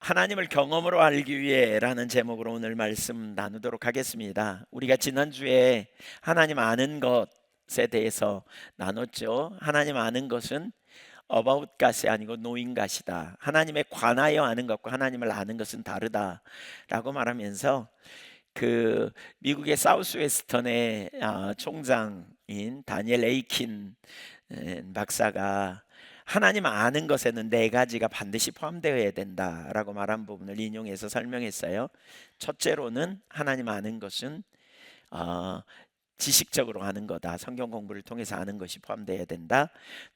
하나님을 경험으로 알기 위해라는 제목으로 오늘 말씀 나누도록 하겠습니다. 우리가 지난주에 하나님 아는 것에 대해서 나눴죠. 하나님 아는 것은 about God이 아니고 knowing God이다. 하나님에 관하여 아는 것과 하나님을 아는 것은 다르다라고 말하면서 그 미국의 사우스웨스턴의 총장인 다니엘 에이킨 박사가 하나님 아는 것에는 네 가지가 반드시 포함되어야 된다라고 말한 부분을 인용해서 설명했어요. 첫째로는 하나님 아는 것은 어, 지식적으로 아는 거다. 성경 공부를 통해서 아는 것이 포함되어야 된다.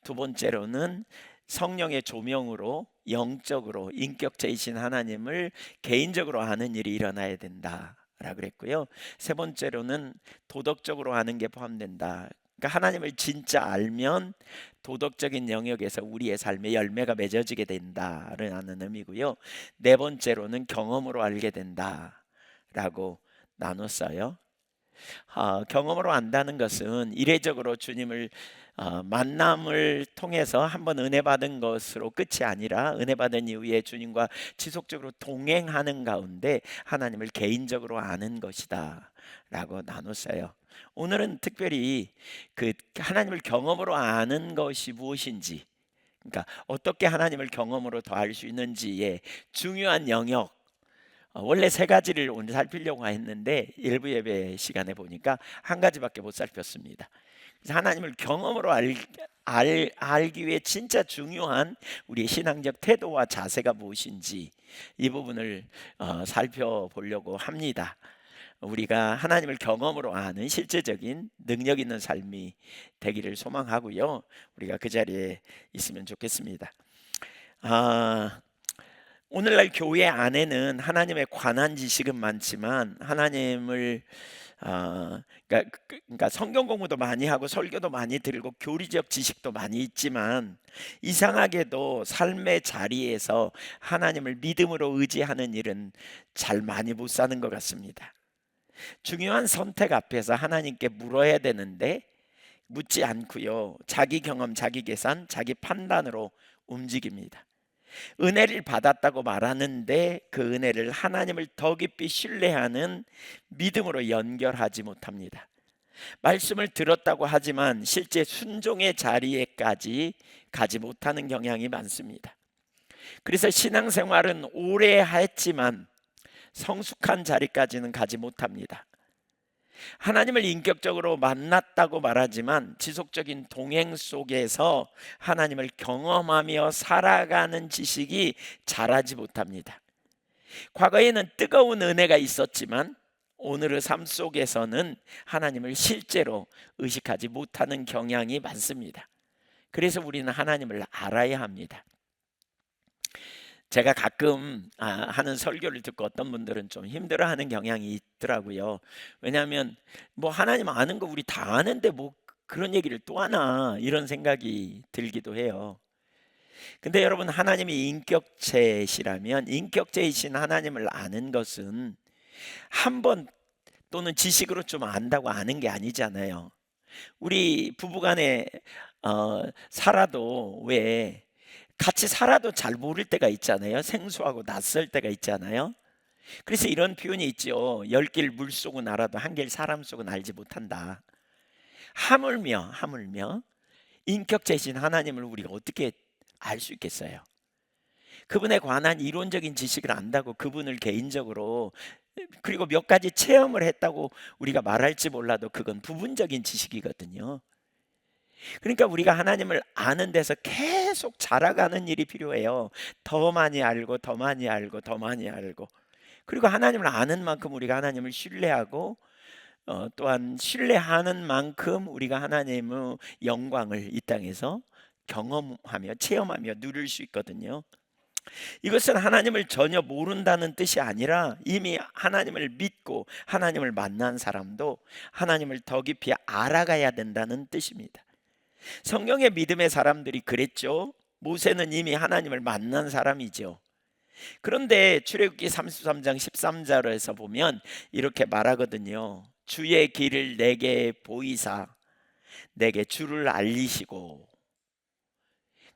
두 번째로는 성령의 조명으로 영적으로 인격체이신 하나님을 개인적으로 아는 일이 일어나야 된다라고 그랬고요. 세 번째로는 도덕적으로 아는 게 포함된다. 그러니까 하나님을 진짜 알면 도덕적인 영역에서 우리의 삶에 열매가 맺어지게 된다라는 의미고요. 네 번째로는 경험으로 알게 된다라고 나눴어요. 경험으로 안다는 것은 이례적으로 주님을 만남을 통해서 한번 은혜 받은 것으로 끝이 아니라 은혜 받은 이후에 주님과 지속적으로 동행하는 가운데 하나님을 개인적으로 아는 것이다 라고 나눴어요. 오늘은 특별히 그 하나님을 경험으로 아는 것이 무엇인지, 그러니까 어떻게 하나님을 경험으로 더 알 수 있는지의 중요한 영역, 원래 세 가지를 오늘 살피려고 했는데 일부 예배 시간에 보니까 한 가지밖에 못 살폈습니다. 그래서 하나님을 경험으로 알기 위해 진짜 중요한 우리의 신앙적 태도와 자세가 무엇인지 이 부분을 살펴보려고 합니다. 우리가 하나님을 경험으로 아는 실제적인 능력 있는 삶이 되기를 소망하고요. 우리가 그 자리에 있으면 좋겠습니다. 오늘날 교회 안에는 하나님에 관한 지식은 많지만 하나님을 그러니까 성경 공부도 많이 하고 설교도 많이 들고 교리적 지식도 많이 있지만 이상하게도 삶의 자리에서 하나님을 믿음으로 의지하는 일은 잘 많이 못 사는 것 같습니다. 중요한 선택 앞에서 하나님께 물어야 되는데 묻지 않고요. 자기 경험, 자기 계산, 자기 판단으로 움직입니다. 은혜를 받았다고 말하는데 그 은혜를 하나님을 더 깊이 신뢰하는 믿음으로 연결하지 못합니다. 말씀을 들었다고 하지만 실제 순종의 자리에까지 가지 못하는 경향이 많습니다. 그래서 신앙생활은 오래 했지만 성숙한 자리까지는 가지 못합니다. 하나님을 인격적으로 만났다고 말하지만 지속적인 동행 속에서 하나님을 경험하며 살아가는 지식이 자라지 못합니다. 과거에는 뜨거운 은혜가 있었지만 오늘의 삶 속에서는 하나님을 실제로 의식하지 못하는 경향이 많습니다. 그래서 우리는 하나님을 알아야 합니다. 제가 가끔 하는 설교를 듣고 어떤 분들은 좀 힘들어하는 경향이 있더라고요. 왜냐하면 뭐 하나님 아는 거 우리 다 아는데 뭐 그런 얘기를 또 하나 이런 생각이 들기도 해요. 근데 여러분, 하나님이 인격체시라면 인격체이신 하나님을 아는 것은 한 번 또는 지식으로 좀 안다고 아는 게 아니잖아요. 우리 부부간에 살아도 왜 같이 살아도 잘 모를 때가 있잖아요. 생소하고 낯설 때가 있잖아요. 그래서 이런 표현이 있죠. 열 길 물속은 알아도 한 길 사람 속은 알지 못한다. 하물며 인격체이신 하나님을 우리가 어떻게 알 수 있겠어요? 그분에 관한 이론적인 지식을 안다고 그분을 개인적으로 그리고 몇 가지 체험을 했다고 우리가 말할지 몰라도 그건 부분적인 지식이거든요. 그러니까 우리가 하나님을 아는 데서 계속 자라가는 일이 필요해요. 더 많이 알고 더 많이 알고 더 많이 알고, 그리고 하나님을 아는 만큼 우리가 하나님을 신뢰하고 또한 신뢰하는 만큼 우리가 하나님의 영광을 이 땅에서 경험하며 체험하며 누릴 수 있거든요. 이것은 하나님을 전혀 모른다는 뜻이 아니라 이미 하나님을 믿고 하나님을 만난 사람도 하나님을 더 깊이 알아가야 된다는 뜻입니다. 성경의 믿음의 사람들이 그랬죠. 모세는 이미 하나님을 만난 사람이죠. 그런데 출애굽기 33장 13절에서 보면 이렇게 말하거든요. 주의 길을 내게 보이사 내게 주를 알리시고,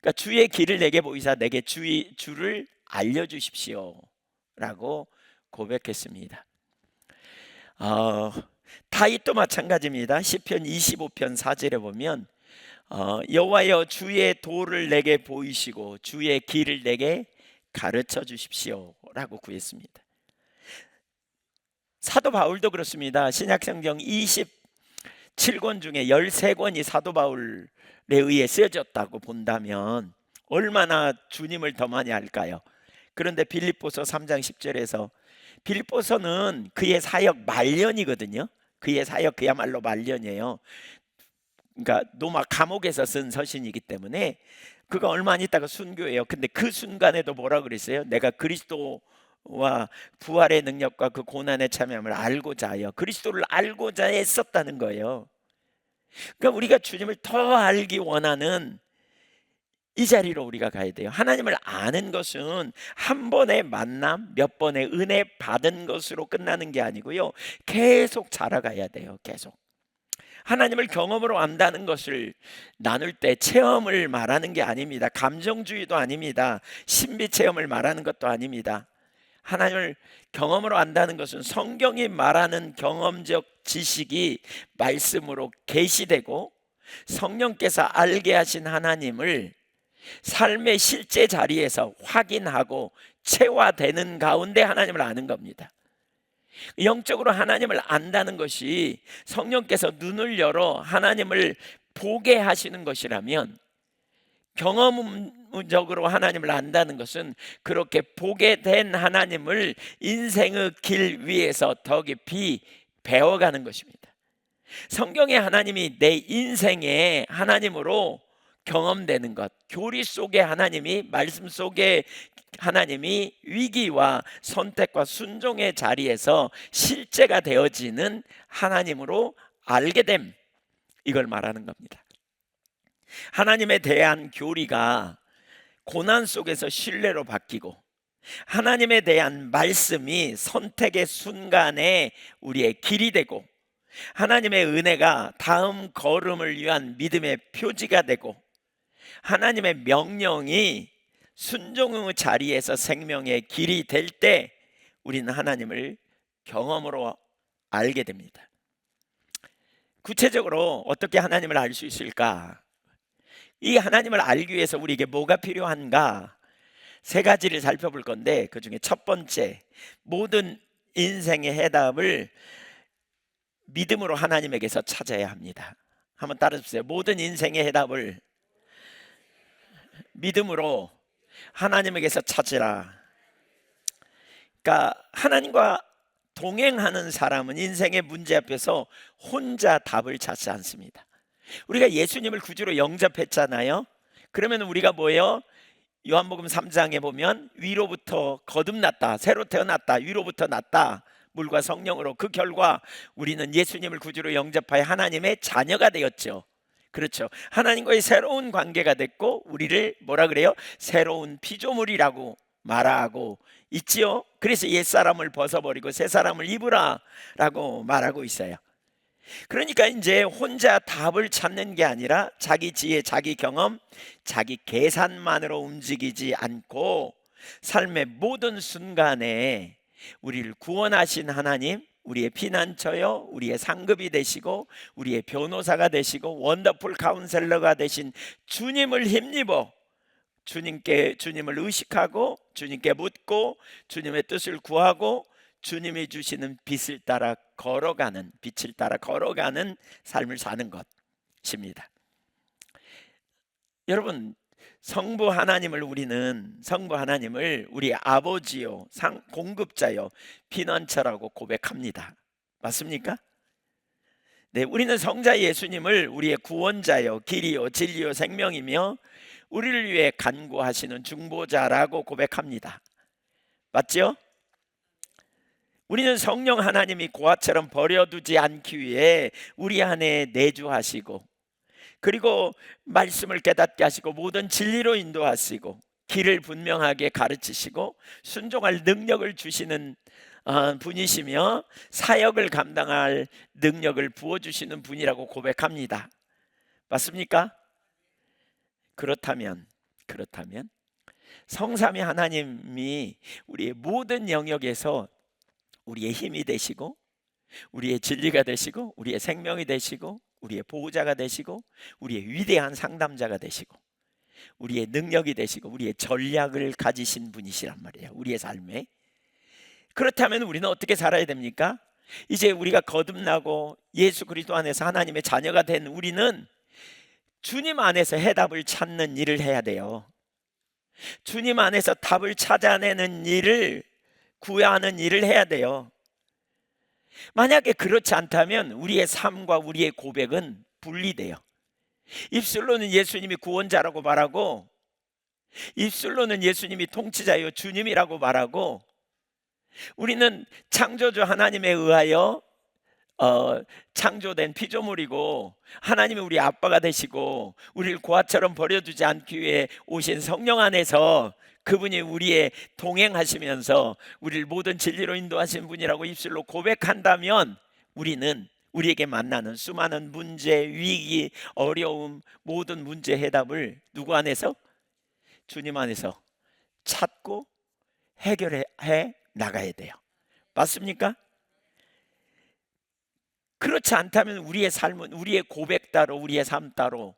그러니까 주의 길을 내게 보이사 내게 주를 알려주십시오 라고 고백했습니다. 다윗도 마찬가지입니다. 시편 25편 4절에 보면 여호와여 주의 도를 내게 보이시고 주의 길을 내게 가르쳐 주십시오 라고 구했습니다. 사도 바울도 그렇습니다. 신약성경 27권 중에 13권이 사도 바울에 의해 쓰여졌다고 본다면 얼마나 주님을 더 많이 알까요? 그런데 빌립보서 3장 10절에서 빌립보서는 그의 사역 말년이거든요. 그의 사역 그야말로 말년이에요. 그러니까 로마 감옥에서 쓴 서신이기 때문에 그가 얼마 안 있다가 순교해요. 근데 그 순간에도 뭐라 그랬어요? 내가 그리스도와 부활의 능력과 그 고난에 참여함을 알고자 하여, 그리스도를 알고자 했었다는 거예요. 그러니까 우리가 주님을 더 알기 원하는 이 자리로 우리가 가야 돼요. 하나님을 아는 것은 한 번의 만남, 몇 번의 은혜 받은 것으로 끝나는 게 아니고요, 계속 자라가야 돼요. 계속 하나님을 경험으로 안다는 것을 나눌 때 체험을 말하는 게 아닙니다. 감정주의도 아닙니다. 신비 체험을 말하는 것도 아닙니다. 하나님을 경험으로 안다는 것은 성경이 말하는 경험적 지식이 말씀으로 계시되고 성령께서 알게 하신 하나님을 삶의 실제 자리에서 확인하고 체화되는 가운데 하나님을 아는 겁니다. 영적으로 하나님을 안다는 것이 성령께서 눈을 열어 하나님을 보게 하시는 것이라면, 경험적으로 하나님을 안다는 것은 그렇게 보게 된 하나님을 인생의 길 위에서 더 깊이 배워가는 것입니다. 성경의 하나님이 내 인생의 하나님으로 경험되는 것, 교리 속의 하나님이, 말씀 속의 하나님이 위기와 선택과 순종의 자리에서 실제가 되어지는 하나님으로 알게 됨, 이걸 말하는 겁니다. 하나님에 대한 교리가 고난 속에서 신뢰로 바뀌고, 하나님에 대한 말씀이 선택의 순간에 우리의 길이 되고, 하나님의 은혜가 다음 걸음을 위한 믿음의 표지가 되고, 하나님의 명령이 순종의 자리에서 생명의 길이 될 때 우리는 하나님을 경험으로 알게 됩니다. 구체적으로 어떻게 하나님을 알 수 있을까? 이 하나님을 알기 위해서 우리에게 뭐가 필요한가? 세 가지를 살펴볼 건데, 그 중에 첫 번째, 모든 인생의 해답을 믿음으로 하나님에게서 찾아야 합니다. 한번 따라주세요. 모든 인생의 해답을 믿음으로 하나님에게서 찾으라. 그러니까 하나님과 동행하는 사람은 인생의 문제 앞에서 혼자 답을 찾지 않습니다. 우리가 예수님을 구주로 영접했잖아요. 그러면 우리가 뭐예요? 요한복음 3장에 보면 위로부터 거듭났다, 새로 태어났다, 위로부터 났다, 물과 성령으로. 그 결과 우리는 예수님을 구주로 영접하여 하나님의 자녀가 되었죠. 그렇죠. 하나님과의 새로운 관계가 됐고, 우리를 뭐라 그래요? 새로운 피조물이라고 말하고 있지요. 그래서 옛사람을 벗어버리고 새 사람을 입으라 라고 말하고 있어요. 그러니까 이제 혼자 답을 찾는 게 아니라 자기 지혜, 자기 경험, 자기 계산만으로 움직이지 않고 삶의 모든 순간에 우리를 구원하신 하나님, 우리의 피난처요, 우리의 상급이 되시고 우리의 변호사가 되시고 원더풀 카운셀러가 되신 주님을 힘입어 주님을 의식하고 주님께 묻고 주님의 뜻을 구하고 주님이 주시는 빛을 따라 걸어가는, 빛을 따라 걸어가는 삶을 사는 것입니다. 여러분, 성부 하나님을 우리 아버지요, 공급자요, 피난처라고 고백합니다. 맞습니까? 네, 우리는 성자 예수님을 우리의 구원자요, 길이요, 진리요, 생명이며 우리를 위해 간구하시는 중보자라고 고백합니다. 맞죠? 우리는 성령 하나님이 고아처럼 버려두지 않기 위해 우리 안에 내주하시고, 그리고 말씀을 깨닫게 하시고 모든 진리로 인도하시고 길을 분명하게 가르치시고 순종할 능력을 주시는 분이시며 사역을 감당할 능력을 부어주시는 분이라고 고백합니다. 맞습니까? 그렇다면 성삼위 하나님이 우리의 모든 영역에서 우리의 힘이 되시고, 우리의 진리가 되시고, 우리의 생명이 되시고, 우리의 보호자가 되시고, 우리의 위대한 상담자가 되시고, 우리의 능력이 되시고, 우리의 전략을 가지신 분이시란 말이에요, 우리의 삶에. 그렇다면 우리는 어떻게 살아야 됩니까? 이제 우리가 거듭나고 예수 그리스도 안에서 하나님의 자녀가 된 우리는 주님 안에서 해답을 찾는 일을 해야 돼요. 주님 안에서 답을 찾아내는 일을, 구하는 일을 해야 돼요. 만약에 그렇지 않다면 우리의 삶과 우리의 고백은 분리돼요. 입술로는 예수님이 구원자라고 말하고, 입술로는 예수님이 통치자요 주님이라고 말하고, 우리는 창조주 하나님에 의하여 창조된 피조물이고, 하나님이 우리 아빠가 되시고, 우리를 고아처럼 버려두지 않기 위해 오신 성령 안에서 그분이 우리의 동행하시면서 우리를 모든 진리로 인도하신 분이라고 입술로 고백한다면, 우리는 우리에게 만나는 수많은 문제, 위기, 어려움, 모든 문제 해답을 누구 안에서? 주님 안에서 찾고 해결해 나가야 돼요. 맞습니까? 그렇지 않다면 우리의 삶은 우리의 고백 따로, 우리의 삶 따로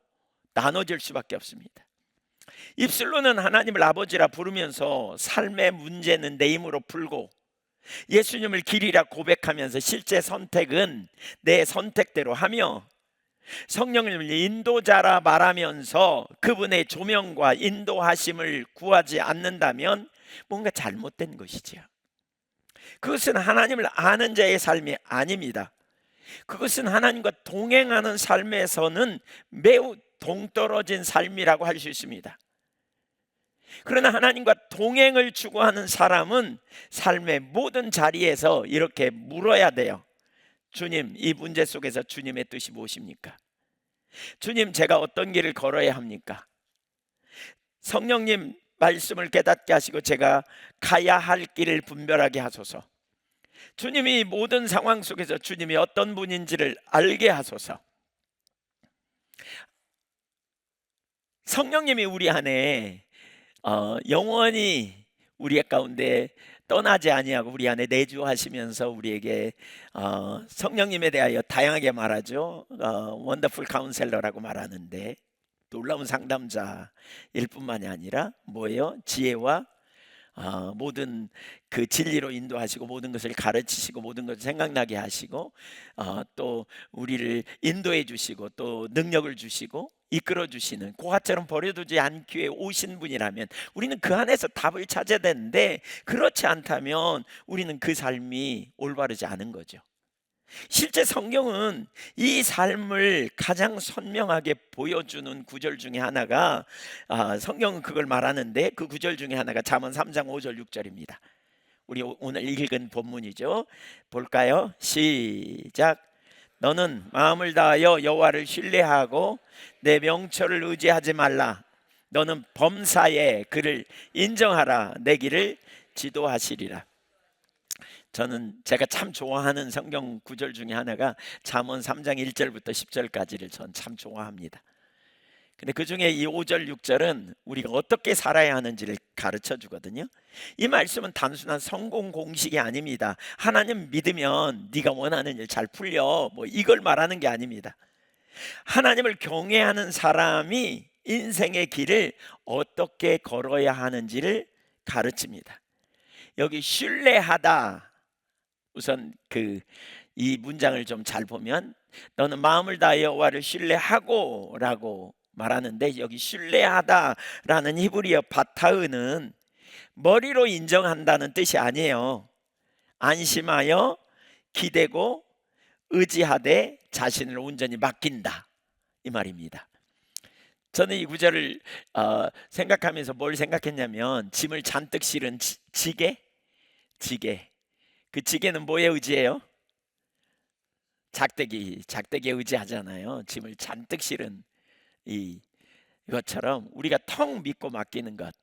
나눠질 수밖에 없습니다. 입술로는 하나님을 아버지라 부르면서 삶의 문제는 내 힘으로 풀고, 예수님을 길이라 고백하면서 실제 선택은 내 선택대로 하며, 성령님을 인도자라 말하면서 그분의 조명과 인도하심을 구하지 않는다면 뭔가 잘못된 것이지요. 그것은 하나님을 아는 자의 삶이 아닙니다. 그것은 하나님과 동행하는 삶에서는 매우 동떨어진 삶이라고 할 수 있습니다. 그러나 하나님과 동행을 추구하는 사람은 삶의 모든 자리에서 이렇게 물어야 돼요. 주님, 이 문제 속에서 주님의 뜻이 무엇입니까? 주님, 제가 어떤 길을 걸어야 합니까? 성령님 말씀을 깨닫게 하시고 제가 가야 할 길을 분별하게 하소서. 주님이 모든 상황 속에서 주님이 어떤 분인지를 알게 하소서. 성령님이 우리 안에 영원히 우리 가운데 떠나지 아니하고 우리 안에 내주하시면서 우리에게 성령님에 대하여 다양하게 말하죠. 원더풀 카운셀러라고 말하는데, 놀라운 상담자일 뿐만이 아니라 뭐예요? 지혜와 모든 그 진리로 인도하시고, 모든 것을 가르치시고, 모든 것을 생각나게 하시고, 또 우리를 인도해 주시고, 또 능력을 주시고 이끌어 주시는, 고아처럼 버려두지 않기 위해 오신 분이라면 우리는 그 안에서 답을 찾아야 되는데, 그렇지 않다면 우리는 그 삶이 올바르지 않은 거죠. 실제 성경은 이 삶을 가장 선명하게 보여주는 구절 중에 하나가, 성경은 그걸 말하는데 그 구절 중에 하나가 잠언 3장 5절 6절입니다. 우리 오늘 읽은 본문이죠. 볼까요? 시작. 너는 마음을 다하여 여호와를 신뢰하고 내 명철을 의지하지 말라. 너는 범사에 그를 인정하라. 내 길을 지도하시리라. 저는 제가 참 좋아하는 성경 구절 중에 하나가 잠언 3장 1절부터 10절까지를 전 참 좋아합니다. 근데 그 중에 이 5절 6절은 우리가 어떻게 살아야 하는지를 가르쳐 주거든요. 이 말씀은 단순한 성공 공식이 아닙니다. 하나님 믿으면 네가 원하는 일 잘 풀려, 뭐 이걸 말하는 게 아닙니다. 하나님을 경외하는 사람이 인생의 길을 어떻게 걸어야 하는지를 가르칩니다. 여기 신뢰하다, 우선 이 문장을 좀 잘 보면 너는 마음을 다하여 여호와를 신뢰하고 라고 말하는데, 여기 신뢰하다라는 히브리어 바타흐는 머리로 인정한다는 뜻이 아니에요. 안심하여 기대고 의지하되 자신을 온전히 맡긴다, 이 말입니다. 저는 이 구절을 생각하면서 뭘 생각했냐면, 짐을 잔뜩 실은 지게. 그 지게는 뭐에 의지해요? 작대기에 의지하잖아요. 짐을 잔뜩 실은 이것처럼 우리가 텅 믿고 맡기는 것.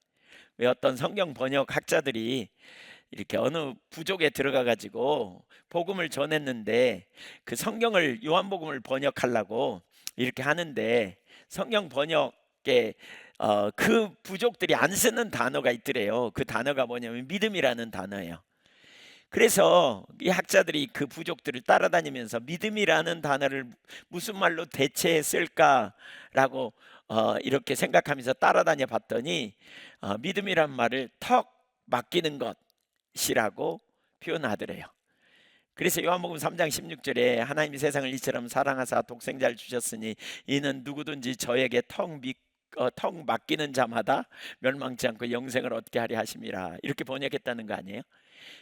왜 어떤 성경 번역 학자들이 이렇게 어느 부족에 들어가 가지고 복음을 전했는데, 그 성경을, 요한복음을 번역하려고 이렇게 하는데, 성경 번역에 그 부족들이 안 쓰는 단어가 있더래요. 그 단어가 뭐냐면 믿음이라는 단어예요. 그래서 이 학자들이 그 부족들을 따라다니면서 믿음이라는 단어를 무슨 말로 대체했을까라고 이렇게 생각하면서 따라다녀 봤더니 믿음이란 말을 턱 맡기는 것이라고 표현하더래요. 그래서 요한복음 3장 16절에 하나님이 세상을 이처럼 사랑하사 독생자를 주셨으니 이는 누구든지 저에게 턱 맡기는 자마다 멸망치 않고 영생을 얻게 하려 하심이라, 이렇게 번역했다는 거 아니에요?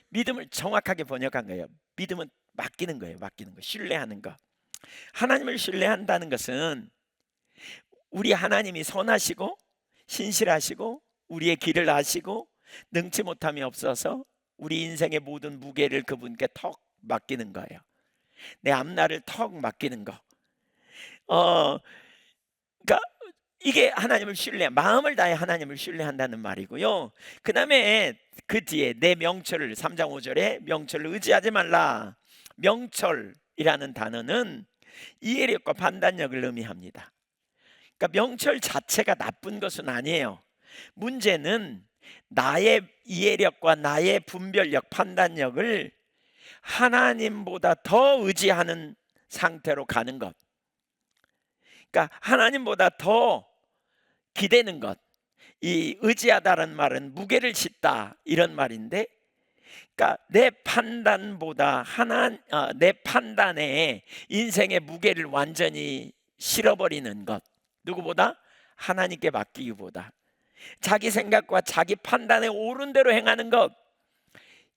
믿음을 정확하게 번역한 거예요. 믿음은 맡기는 거예요. 맡기는 거, 신뢰하는 거. 하나님을 신뢰한다는 것은 우리 하나님이 선하시고 신실하시고 우리의 길을 아시고 능치 못함이 없어서 우리 인생의 모든 무게를 그분께 턱 맡기는 거예요. 내 앞날을 턱 맡기는 거. 그러니까 이게 하나님을 마음을 다해 하나님을 신뢰한다는 말이고요. 그 다음에 그 뒤에 내 명철을 3장 5절에 명철을 의지하지 말라. 명철이라는 단어는 이해력과 판단력을 의미합니다. 그러니까 명철 자체가 나쁜 것은 아니에요. 문제는 나의 이해력과 나의 분별력, 판단력을 하나님보다 더 의지하는 상태로 가는 것. 그러니까 하나님보다 더 기대는 것. 이 의지하다라는 말은 무게를 싣다 이런 말인데, 그러니까 내 판단보다 내 판단에 인생의 무게를 완전히 실어버리는 것. 누구보다? 하나님께 맡기기보다 자기 생각과 자기 판단에 옳은 대로 행하는 것.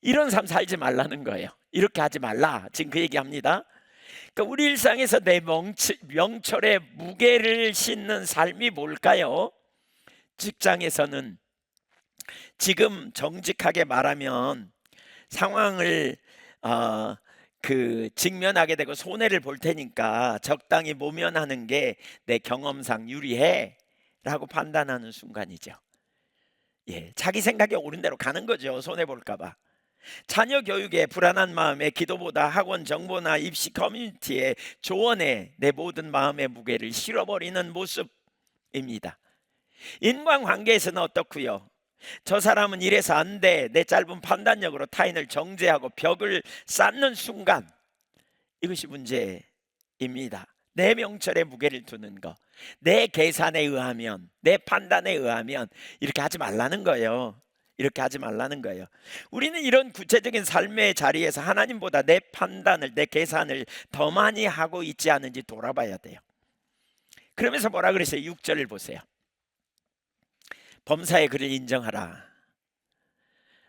이런 삶 살지 말라는 거예요. 이렇게 하지 말라, 지금 그 얘기합니다. 그러니까 우리 일상에서 내 명철의 무게를 싣는 삶이 뭘까요? 직장에서는 지금 정직하게 말하면 상황을 직면하게 되고 손해를 볼 테니까 적당히 모면하는 게 내 경험상 유리해 라고 판단하는 순간이죠. 예, 자기 생각에 옳은 대로 가는 거죠. 손해 볼까 봐. 자녀 교육에 불안한 마음에 기도보다 학원 정보나 입시 커뮤니티에 조언에 내 모든 마음의 무게를 실어버리는 모습입니다. 인간관계에서는 어떻고요? 저 사람은 이래서 안 돼. 내 짧은 판단력으로 타인을 정죄하고 벽을 쌓는 순간, 이것이 문제입니다. 내 명철에 무게를 두는 거, 내 계산에 의하면, 내 판단에 의하면 이렇게 하지 말라는 거예요. 이렇게 하지 말라는 거예요. 우리는 이런 구체적인 삶의 자리에서 하나님보다 내 판단을, 내 계산을 더 많이 하고 있지 않은지 돌아봐야 돼요. 그러면서 뭐라 그랬어요? 6절을 보세요. 범사의 그를 인정하라.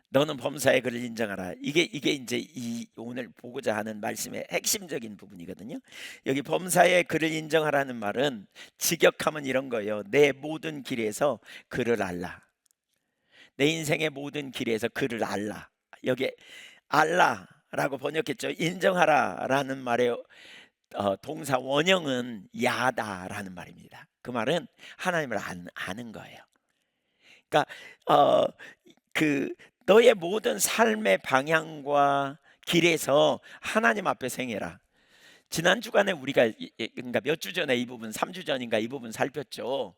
너는 범사의 그를 인정하라. 이게 이제 오늘 보고자 하는 말씀의 핵심적인 부분이거든요. 여기 범사의 그를 인정하라는 말은 직역하면 이런 거예요. 내 모든 길에서 그를 알라. 내 인생의 모든 길에서 그를 알라. 여기 알라라고 번역했죠. 인정하라라는 말의 동사 원형은 야다라는 말입니다. 그 말은 하나님을 아는 거예요. 그러니까 너의 모든 삶의 방향과 길에서 하나님 앞에 행해라. 지난 주간에 우리가 그러니까 몇 주 전에 이 부분, 3주 전인가 이 부분 살폈죠.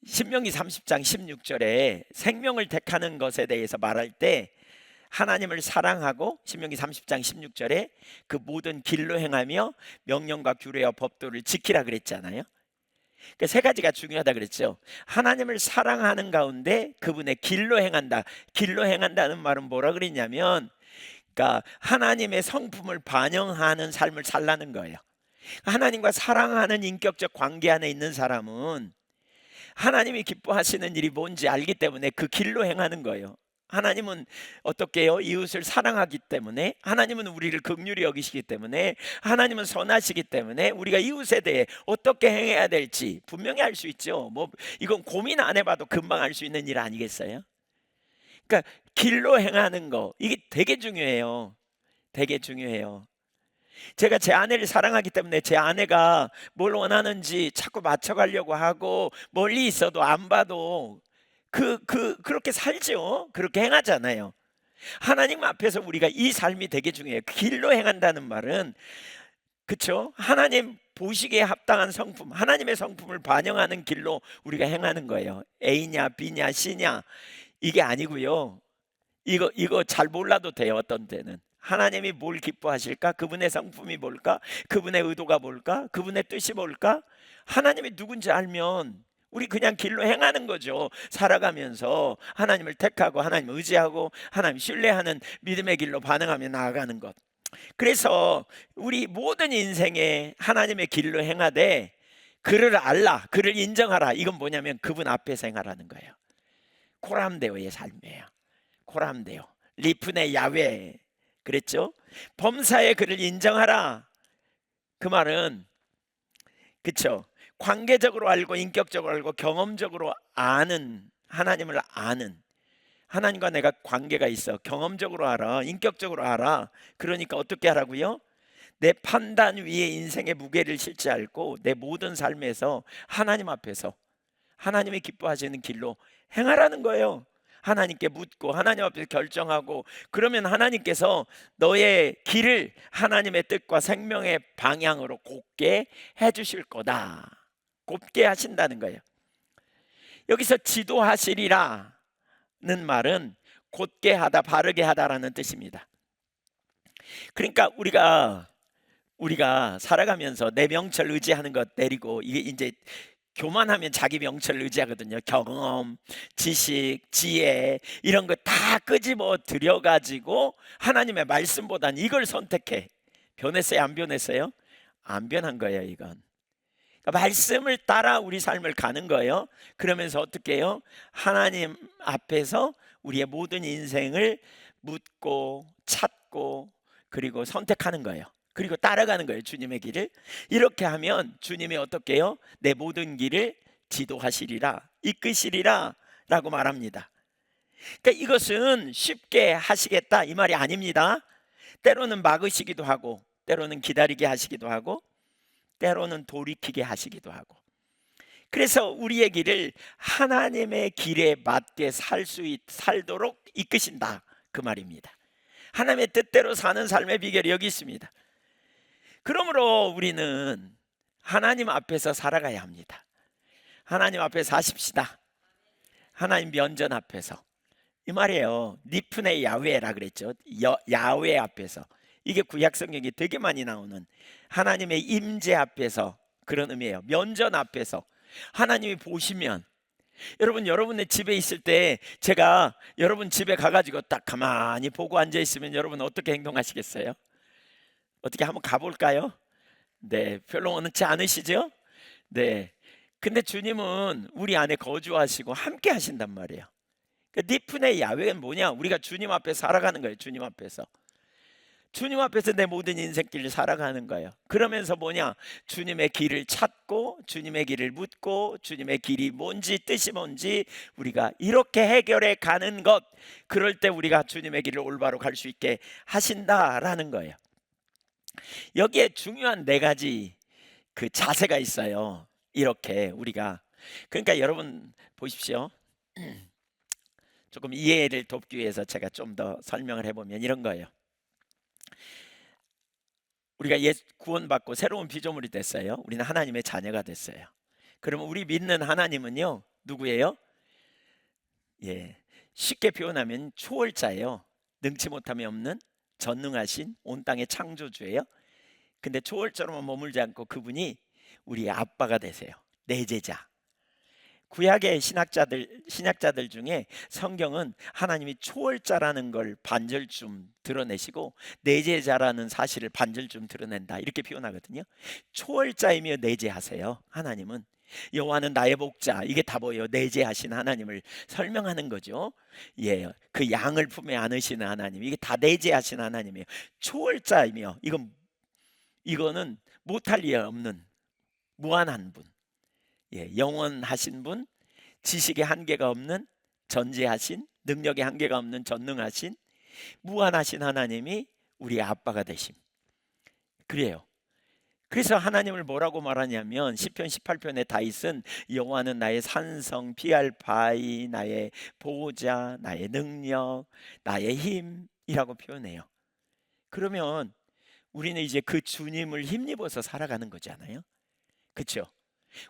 신명기 30장 16절에 생명을 택하는 것에 대해서 말할 때 하나님을 사랑하고 신명기 30장 16절에 그 모든 길로 행하며 명령과 규례와 법도를 지키라 그랬잖아요. 그 세 가지가 중요하다 그랬죠. 하나님을 사랑하는 가운데 그분의 길로 행한다. 길로 행한다는 말은 뭐라 그랬냐면, 그러니까 하나님의 성품을 반영하는 삶을 살라는 거예요. 하나님과 사랑하는 인격적 관계 안에 있는 사람은 하나님이 기뻐하시는 일이 뭔지 알기 때문에 그 길로 행하는 거예요. 하나님은 어떻게 해요? 이웃을 사랑하기 때문에, 하나님은 우리를 긍휼히 여기시기 때문에, 하나님은 선하시기 때문에 우리가 이웃에 대해 어떻게 행해야 될지 분명히 알 수 있죠. 이건 고민 안 해봐도 금방 알 수 있는 일 아니겠어요? 그러니까 길로 행하는 거, 이게 되게 중요해요. 되게 중요해요. 제가 제 아내를 사랑하기 때문에 제 아내가 뭘 원하는지 자꾸 맞춰가려고 하고 멀리 있어도 안 봐도 그렇게 살죠. 그렇게 행하잖아요. 하나님 앞에서 우리가 이 삶이 되게 중요해요. 길로 행한다는 말은, 그렇죠? 하나님 보시기에 합당한 성품, 하나님의 성품을 반영하는 길로 우리가 행하는 거예요. A냐 B냐 C냐 이게 아니고요. 이거 잘 몰라도 돼요. 어떤 때는 하나님이 뭘 기뻐하실까? 그분의 성품이 뭘까? 그분의 의도가 뭘까? 그분의 뜻이 뭘까? 하나님이 누군지 알면 우리 그냥 길로 행하는 거죠. 살아가면서 하나님을 택하고 하나님 의지하고 하나님 신뢰하는 믿음의 길로 반응하며 나아가는 것. 그래서 우리 모든 인생에 하나님의 길로 행하되 그를 알라, 그를 인정하라. 이건 뭐냐면 그분 앞에서 행하라는 거예요. 코람데오의 삶이에요. 코람데오, 리프네 야훼 그랬죠. 범사에 그를 인정하라. 그 말은 그쵸, 관계적으로 알고 인격적으로 알고 경험적으로 아는, 하나님을 아는, 하나님과 내가 관계가 있어. 경험적으로 알아, 인격적으로 알아. 그러니까 어떻게 하라고요? 내 판단 위에 인생의 무게를 실지 않고 내 모든 삶에서 하나님 앞에서 하나님이 기뻐하시는 길로 행하라는 거예요. 하나님께 묻고 하나님 앞에서 결정하고, 그러면 하나님께서 너의 길을 하나님의 뜻과 생명의 방향으로 곧게 해주실 거다. 곧게 하신다는 거예요. 여기서 지도하시리라는 말은 곧게 하다, 바르게 하다라는 뜻입니다. 그러니까 우리가 살아가면서 내 명철 의지하는 것 내리고, 이게 이제 교만하면 자기 명철을 의지하거든요. 경험, 지식, 지혜 이런 거 다 끄집어 들여가지고 하나님의 말씀보단 이걸 선택해. 변했어요? 안 변했어요? 안 변한 거예요. 이건 그러니까 말씀을 따라 우리 삶을 가는 거예요. 그러면서 어떻게 해요? 하나님 앞에서 우리의 모든 인생을 묻고 찾고 그리고 선택하는 거예요. 그리고 따라가는 거예요. 주님의 길을. 이렇게 하면 주님이 어떻게 해요? 내 모든 길을 지도하시리라, 이끄시리라 라고 말합니다. 그러니까 이것은 쉽게 하시겠다 이 말이 아닙니다. 때로는 막으시기도 하고, 때로는 기다리게 하시기도 하고, 때로는 돌이키게 하시기도 하고. 그래서 우리의 길을 하나님의 길에 맞게 살도록 이끄신다 그 말입니다. 하나님의 뜻대로 사는 삶의 비결이 여기 있습니다. 그러므로 우리는 하나님 앞에서 살아가야 합니다. 하나님 앞에 사십시다. 하나님 면전 앞에서. 이 말이에요. 니프네 야훼라 그랬죠. 야훼 앞에서. 이게 구약 성경이 되게 많이 나오는 하나님의 임재 앞에서 그런 의미예요. 면전 앞에서. 하나님이 보시면, 여러분의 집에 있을 때 제가 여러분 집에 가가지고 딱 가만히 보고 앉아 있으면 여러분 어떻게 행동하시겠어요? 어떻게 한번 가볼까요? 네, 별로 원치 않으시죠? 네. 근데 주님은 우리 안에 거주하시고 함께 하신단 말이에요. 그러니까 니프네 야훼는 뭐냐? 우리가 주님 앞에 살아가는 거예요. 주님 앞에서. 주님 앞에서 내 모든 인생길을 살아가는 거예요. 그러면서 뭐냐? 주님의 길을 찾고 주님의 길을 묻고 주님의 길이 뭔지 뜻이 뭔지 우리가 이렇게 해결해 가는 것, 그럴 때 우리가 주님의 길을 올바로 갈 수 있게 하신다라는 거예요. 여기에 중요한 네 가지 그 자세가 있어요. 이렇게 우리가, 그러니까 여러분 보십시오. 조금 이해를 돕기 위해서 제가 좀 더 설명을 해보면 이런 거예요. 우리가 구원받고 새로운 피조물이 됐어요. 우리는 하나님의 자녀가 됐어요. 그러면 우리 믿는 하나님은요 누구예요? 쉽게 표현하면 초월자예요. 능치 못함이 없는 전능하신 온 땅의 창조주예요. 근데 초월자로만 머물지 않고 그분이 우리의 아빠가 되세요. 내제자. 구약의 신약자들 중에 성경은 하나님이 초월자라는 걸 반절쯤 드러내시고 내제자라는 사실을 반절쯤 드러낸다 이렇게 표현하거든요. 초월자이며 내제하세요. 하나님은 여호와는 나의 목자, 이게 다 뭐예요? 내제하신 하나님을 설명하는 거죠. 그 양을 품에 안으시는 하나님, 이게 다 내제하신 하나님이에요. 초월자이며 이거는 못할 리 없는 무한한 분, 영원하신 분, 지식의 한계가 없는 전지하신, 능력의 한계가 없는 전능하신 무한하신 하나님이 우리의 아빠가 되심. 그래요. 그래서 하나님을 뭐라고 말하냐면 시편 18편의 다윗은 여호와는 나의 산성 피할 바위, 나의 보호자, 나의 능력, 나의 힘이라고 표현해요. 그러면 우리는 이제 그 주님을 힘입어서 살아가는 거잖아요. 그렇죠?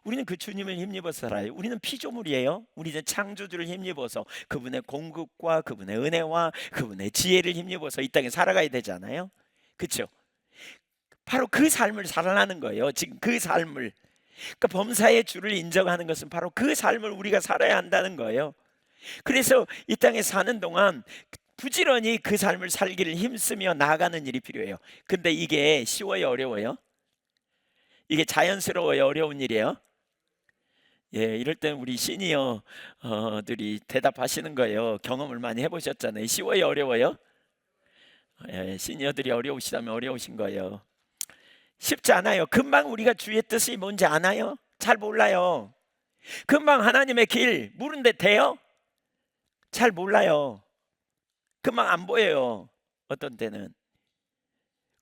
우리는 그 주님을 힘입어서 살아요. 우리는 피조물이에요. 우리는 창조주를 힘입어서 그분의 공급과 그분의 은혜와 그분의 지혜를 힘입어서 이 땅에 살아가야 되잖아요. 그렇죠? 바로 그 삶을 살아나는 거예요. 지금 그 삶을, 그러니까 범사의 주를 인정하는 것은 바로 그 삶을 우리가 살아야 한다는 거예요. 그래서 이 땅에 사는 동안 부지런히 그 삶을 살기를 힘쓰며 나아가는 일이 필요해요. 근데 이게 쉬워요, 어려워요? 이게 자연스러워요, 어려운 일이에요? 예, 이럴 땐 우리 시니어들이 대답하시는 거예요. 경험을 많이 해보셨잖아요. 쉬워요, 어려워요? 예, 시니어들이 어려우시다면 어려우신 거예요. 쉽지 않아요. 금방 우리가 주의 뜻이 뭔지 아나요? 잘 몰라요. 금방 하나님의 길 물은데 돼요? 잘 몰라요. 금방 안 보여요. 어떤 때는.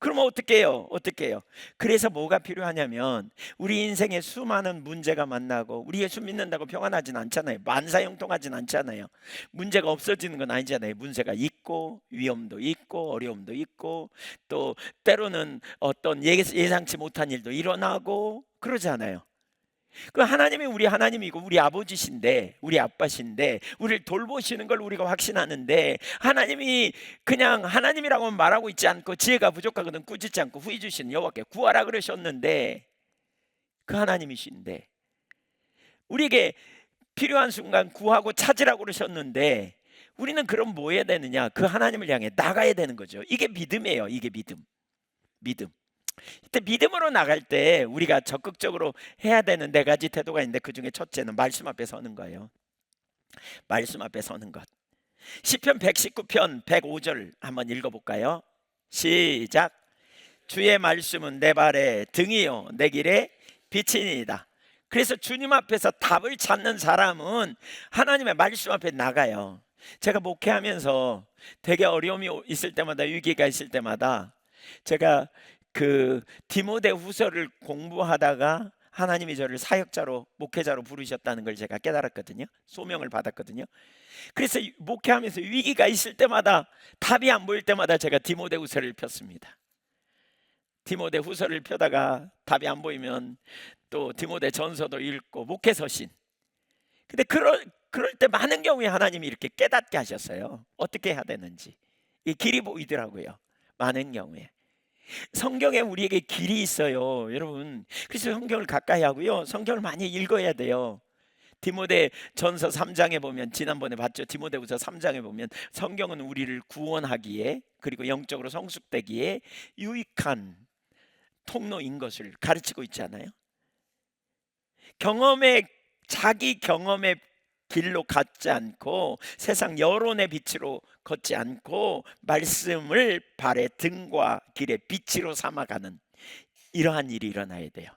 그러면 어떻게 해요? 어떻게 해요? 그래서 뭐가 필요하냐면 우리 인생에 수많은 문제가 만나고 우리 예수 믿는다고 평안하진 않잖아요. 만사형통하진 않잖아요. 문제가 없어지는 건 아니잖아요. 문제가 있고 위험도 있고 어려움도 있고 또 때로는 어떤 예상치 못한 일도 일어나고 그러잖아요. 그 하나님이 우리 하나님이고 우리 아버지신데 우리 아빠신데 우리를 돌보시는 걸 우리가 확신하는데 하나님이 그냥 하나님이라고 말하고 있지 않고 지혜가 부족하거든 꾸짖지 않고 후히 주신 여호와께 구하라 그러셨는데 그 하나님이신데 우리에게 필요한 순간 구하고 찾으라고 그러셨는데 우리는 그럼 뭐 해야 되느냐? 그 하나님을 향해 나가야 되는 거죠. 이게 믿음이에요. 이게 믿음. 이때 믿음으로 나갈 때 우리가 적극적으로 해야 되는 네 가지 태도가 있는데 그 중에 첫째는 말씀 앞에 서는 거예요. 말씀 앞에 서는 것. 시편 119편 105절 한번 읽어볼까요? 시작. 주의 말씀은 내 발에 등이요 내 길에 빛이니이다. 그래서 주님 앞에서 답을 찾는 사람은 하나님의 말씀 앞에 나가요. 제가 목회하면서 되게 어려움이 있을 때마다 위기가 있을 때마다 제가 그 디모데 후서를 공부하다가 하나님이 저를 사역자로 목회자로 부르셨다는 걸 제가 깨달았거든요. 소명을 받았거든요. 그래서 목회하면서 위기가 있을 때마다 답이 안 보일 때마다 제가 디모데 후서를 폈습니다. 디모데 후서를 펴다가 답이 안 보이면 또 디모데 전서도 읽고 목회서신. 근데 그럴 때 많은 경우에 하나님이 이렇게 깨닫게 하셨어요. 어떻게 해야 되는지. 이 길이 보이더라고요. 많은 경우에. 성경에 우리에게 길이 있어요, 여러분. 그래서 성경을 가까이 하고요. 성경을 많이 읽어야 돼요. 디모데 전서 3장에 보면 지난번에 봤죠. 디모데후서 3장에 보면 성경은 우리를 구원하기에 그리고 영적으로 성숙되기에 유익한 통로인 것을 가르치고 있지 않아요? 자기 경험의 길로 걷지 않고 세상 여론의 빛으로 걷지 않고 말씀을 발의 등과 길의 빛으로 삼아가는 이러한 일이 일어나야 돼요.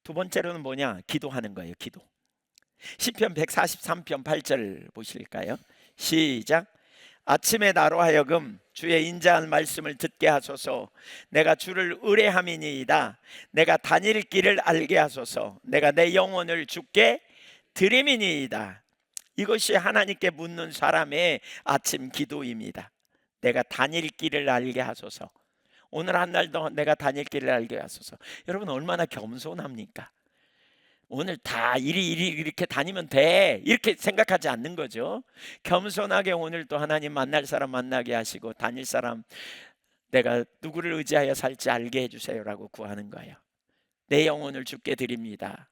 두 번째로는 뭐냐? 기도하는 거예요. 기도. 시편 143편 8절 보실까요? 시작. 아침에 나로 하여금 주의 인자한 말씀을 듣게 하소서. 내가 주를 의뢰함이니이다. 내가 다닐 길을 알게 하소서. 내가 내 영혼을 주께 드림이니이다. 이것이 하나님께 묻는 사람의 아침 기도입니다. 내가 다닐 길을 알게 하소서. 오늘 한 날도 내가 다닐 길을 알게 하소서. 여러분 얼마나 겸손합니까? 오늘 다 이리 이렇게 다니면 돼 이렇게 생각하지 않는 거죠. 겸손하게 오늘 또 하나님 만날 사람 만나게 하시고 다닐 사람 내가 누구를 의지하여 살지 알게 해주세요라고 구하는 거예요. 내 영혼을 주께 드립니다.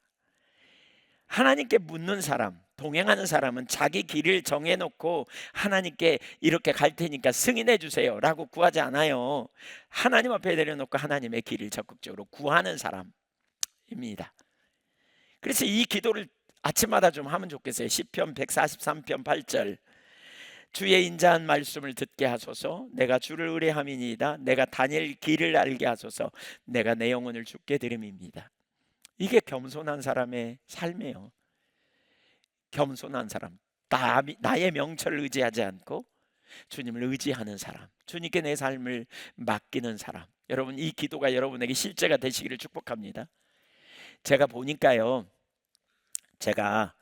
하나님께 묻는 사람, 동행하는 사람은 자기 길을 정해놓고 하나님께 이렇게 갈 테니까 승인해 주세요 라고 구하지 않아요. 하나님 앞에 내려놓고 하나님의 길을 적극적으로 구하는 사람입니다. 그래서 이 기도를 아침마다 좀 하면 좋겠어요. 시편 143편 8절. 주의 인자한 말씀을 듣게 하소서. 내가 주를 의뢰함이니이다. 내가 다닐 길을 알게 하소서. 내가 내 영혼을 주께 드림입니다. 이게 겸손한 사람의 삶이에요. 겸손한 사람, 나의 명철을 의지하지 않고 주님을 의지하는 사람, 주님께 내 삶을 맡기는 사람. 여러분 이 기도가 여러분에게 실제가 되시기를 축복합니다. 제가 보니까요, 제가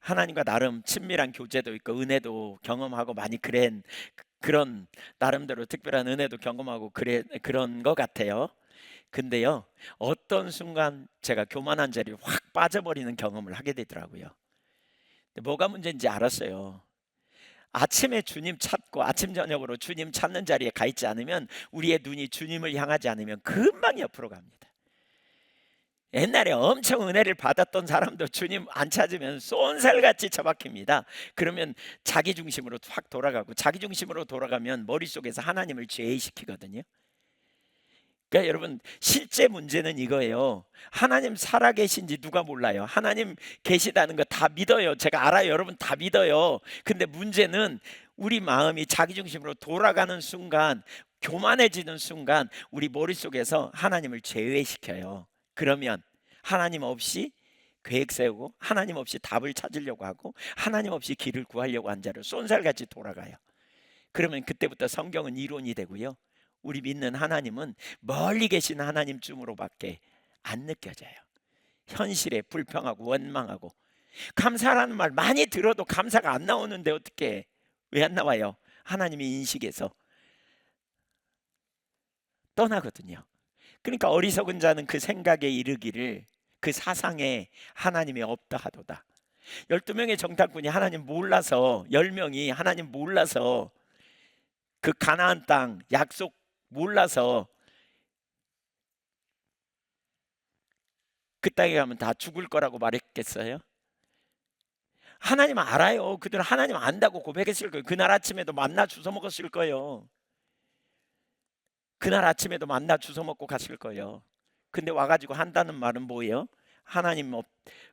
하나님과 나름 친밀한 교제도 있고 은혜도 경험하고 많이 그런 나름대로 특별한 은혜도 경험하고 그런 것 같아요. 근데요, 어떤 순간 제가 교만한 자리에 확 빠져버리는 경험을 하게 되더라고요. 근데 뭐가 문제인지 알았어요. 아침에 주님 찾고 아침 저녁으로 주님 찾는 자리에 가 있지 않으면, 우리의 눈이 주님을 향하지 않으면 금방 옆으로 갑니다. 옛날에 엄청 은혜를 받았던 사람도 주님 안 찾으면 쏜살같이 처박힙니다. 그러면 자기 중심으로 확 돌아가고, 자기 중심으로 돌아가면 머릿속에서 하나님을 제외시키거든요. 그러니까 여러분, 실제 문제는 이거예요. 하나님 살아계신지 누가 몰라요. 하나님 계시다는 거 다 믿어요. 제가 알아요. 여러분 다 믿어요. 근데 문제는 우리 마음이 자기 중심으로 돌아가는 순간, 교만해지는 순간 우리 머릿속에서 하나님을 제외시켜요. 그러면 하나님 없이 계획 세우고, 하나님 없이 답을 찾으려고 하고, 하나님 없이 길을 구하려고 한 자로 쏜살같이 돌아가요. 그러면 그때부터 성경은 이론이 되고요, 우리 믿는 하나님은 멀리 계신 하나님쯤으로밖에 안 느껴져요. 현실에 불평하고 원망하고, 감사라는 말 많이 들어도 감사가 안 나오는데 어떻게, 왜 안 나와요? 하나님의 인식에서 떠나거든요. 그러니까 어리석은 자는 그 생각에 이르기를, 그 사상에 하나님이 없다 하도다. 12명의 정탐꾼이 하나님 몰라서, 10명이 하나님 몰라서 그 가나안 땅 약속 몰라서 그 땅에 가면 다 죽을 거라고 말했겠어요? 하나님 알아요. 그들은 하나님 안다고 고백했을 거예요. 그날 아침에도 만나 주워 먹었을 거예요. 그날 아침에도 만나 주워 먹고 갔을 거예요. 근데 와가지고 한다는 말은 뭐예요? 하나님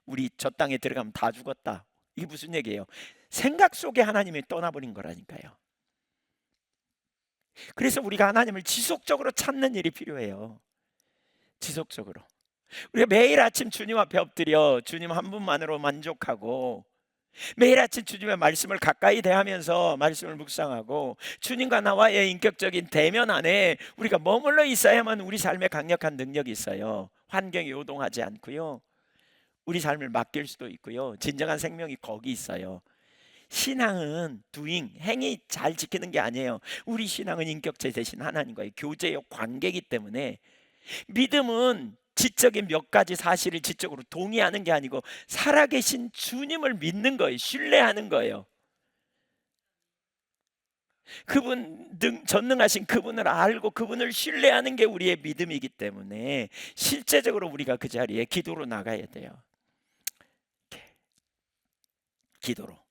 우리 저 땅에 들어가면 다 죽었다. 이게 무슨 얘기예요? 생각 속에 하나님이 떠나버린 거라니까요. 그래서 우리가 하나님을 지속적으로 찾는 일이 필요해요. 지속적으로. 우리가 매일 아침 주님 앞에 엎드려 주님 한 분만으로 만족하고, 매일 아침 주님의 말씀을 가까이 대하면서 말씀을 묵상하고, 주님과 나와의 인격적인 대면 안에 우리가 머물러 있어야만 우리 삶에 강력한 능력이 있어요. 환경이 요동하지 않고요, 우리 삶을 맡길 수도 있고요, 진정한 생명이 거기 있어요. 신앙은 행위 잘 지키는 게 아니에요. 우리 신앙은 인격체 대신 하나님과의 교제의 관계이기 때문에, 믿음은 지적인 몇 가지 사실을 지적으로 동의하는 게 아니고 살아계신 주님을 믿는 거예요. 신뢰하는 거예요. 전능하신 그분을 알고 그분을 신뢰하는 게 우리의 믿음이기 때문에 실제적으로 우리가 그 자리에 기도로 나가야 돼요. 기도로.